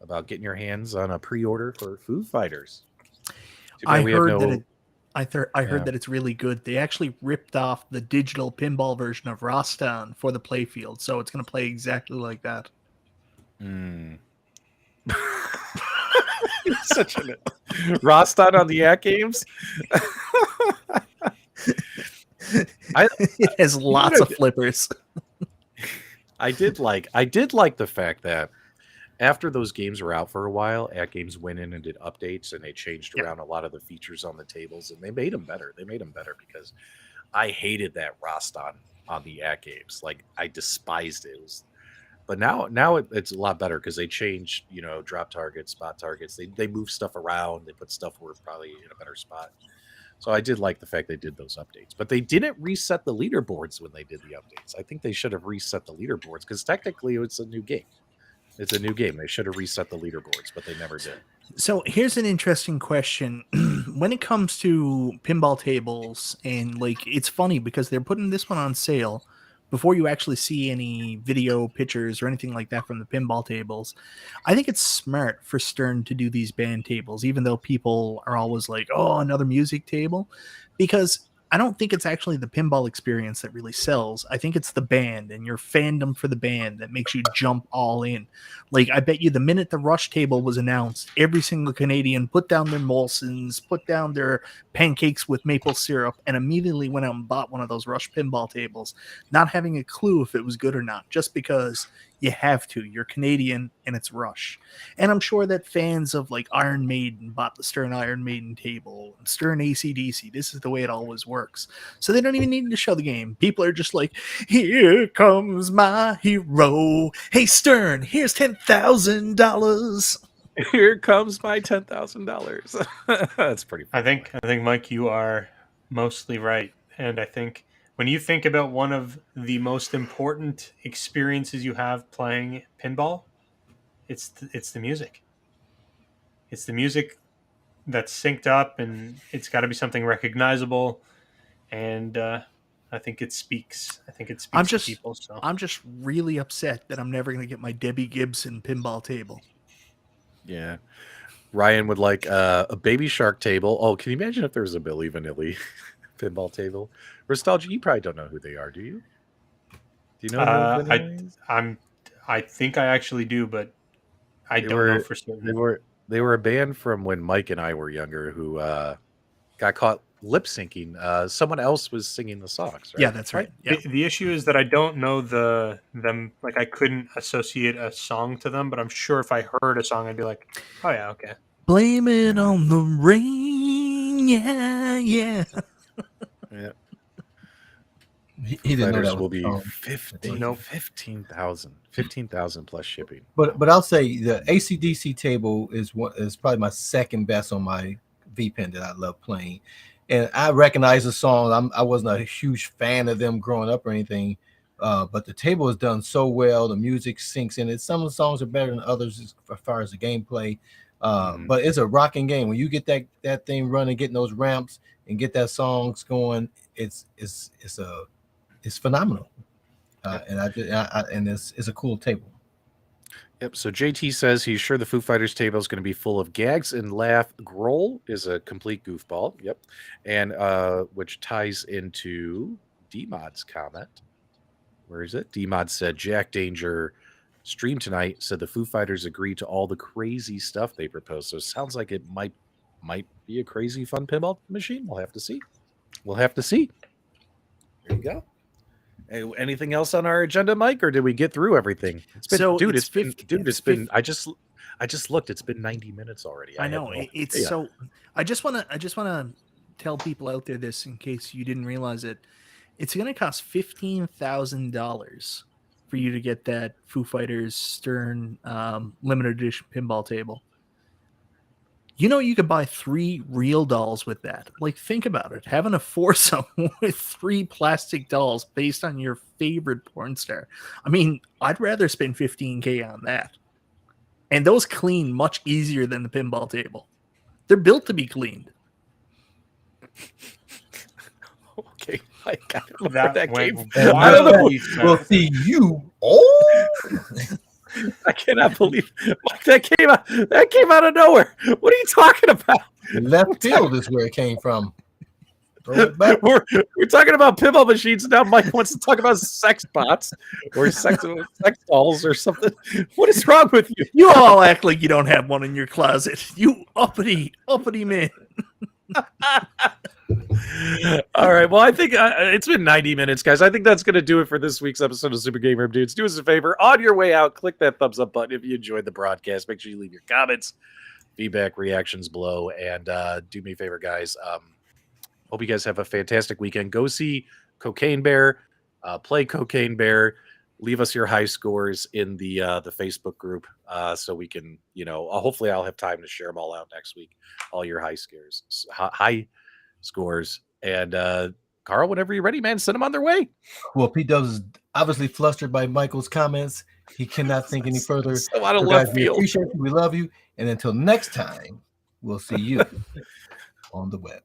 about getting your hands on a pre-order for Foo Fighters. I heard that it's really good. They actually ripped off the digital pinball version of Rostan for the playfield, so it's going to play exactly like that. Such a Rostan on the AtGames. It has lots of flippers. I did like the fact that after those games were out for a while, AtGames went in and did updates, and they changed around a lot of the features on the tables, and they made them better. They made them better because I hated that Rostan on the AtGames. Like, I despised it. But now it's a lot better because they changed, drop targets, spot targets. They move stuff around. They put stuff where probably in a better spot. So I did like the fact they did those updates. But they didn't reset the leaderboards when they did the updates. I think they should have reset the leaderboards because technically it's a new game. It's a new game. They should have reset the leaderboards, but they never did. So here's an interesting question. When it comes to pinball tables, and it's funny because they're putting this one on sale before you actually see any video pictures or anything like that from the pinball tables. I think it's smart for Stern to do these band tables, even though people are always like, oh, another music table, because I don't think it's actually the pinball experience that really sells. I think it's the band and your fandom for the band that makes you jump all in. I bet you the minute the Rush table was announced, every single Canadian put down their Molsons, put down their pancakes with maple syrup, and immediately went out and bought one of those Rush pinball tables, not having a clue if it was good or not, just because You have to. You're Canadian, and it's Rush. And I'm sure that fans of like Iron Maiden bought the Stern Iron Maiden table, and Stern AC/DC. This is the way it always works. So they don't even need to show the game. People are just like, here comes my hero. Hey, Stern, here's $10,000. Here comes my $10,000. That's pretty funny. I think, Mike, you are mostly right. And I think when you think about one of the most important experiences you have playing pinball, it's the music. It's the music that's synced up, and it's got to be something recognizable. And I think it speaks. I think it speaks to people. So I'm just really upset that I'm never going to get my Debbie Gibson pinball table. Yeah. Ryan would like a Baby Shark table. Oh, can you imagine if there was a Billy Vanilli pinball table? Restalgia, you probably don't know who they are, do you? Do you know who Vanilli is? I think I actually do, but I don't know for certain. They were a band from when Mike and I were younger who got caught lip syncing. Someone else was singing the songs, right? Yeah, that's right. Yeah. The issue is that I don't know them. Like, I couldn't associate a song to them, but I'm sure if I heard a song, I'd be like, oh yeah, okay. Blame it on the rain. Yeah. Yeah. He didn't know that will was be 15,000 plus shipping. But I'll say the AC/DC table is probably my second best on my V-Pen that I love playing. And I recognize the song. I wasn't a huge fan of them growing up or anything, but the table is done so well. The music sinks in it. Some of the songs are better than others as far as the gameplay. But it's a rocking game. When you get that thing running, getting those ramps and get that songs going, it's phenomenal. And it's a cool table. Yep. So JT says he's sure the Foo Fighters table is going to be full of gags and laugh. Grohl is a complete goofball. Yep. And which ties into D-Mod's comment. Where is it? D-Mod said Jack Danger stream tonight said the Foo Fighters agreed to all the crazy stuff they proposed. So it sounds like it might be a crazy fun pinball machine. We'll have to see. There you go. Hey, anything else on our agenda, Mike, or did we get through everything? It's been I just looked. It's been 90 minutes already. I know. So I just want to tell people out there this in case you didn't realize it. It's going to cost $15,000 for you to get that Foo Fighters Stern limited edition pinball table. You know, you could buy 3 real dolls with that. Like, think about it. Having a foursome with 3 plastic dolls based on your favorite porn star. I mean, I'd rather spend $15K on that. And those clean much easier than the pinball table. They're built to be cleaned. Okay, Mike, I don't know where that came from. I don't know. We'll see you. Oh! I cannot believe Mike, that came out of nowhere. What are you talking about? Left field is where it came from. Throw it back. We're talking about pinball machines now. Mike wants to talk about sex bots or sex dolls or something. What is wrong with you? You all act like you don't have one in your closet. You uppity man. All right. Well, I think it's been 90 minutes, guys. I think that's going to do it for this week's episode of Super GameRoom Dudes. Do us a favor. On your way out, click that thumbs up button if you enjoyed the broadcast. Make sure you leave your comments, feedback, reactions below. And do me a favor, guys. Hope you guys have a fantastic weekend. Go see Cocaine Bear. Play Cocaine Bear. Leave us your high scores in the Facebook group so we can, hopefully I'll have time to share them all out next week. All your high scores. And Carl, whenever you're ready, man, send them on their way. Well, PDubs is obviously flustered by Michael's comments. He cannot think any further. So out of left we field. appreciate you. We love you. And until next time, we'll see you on the web.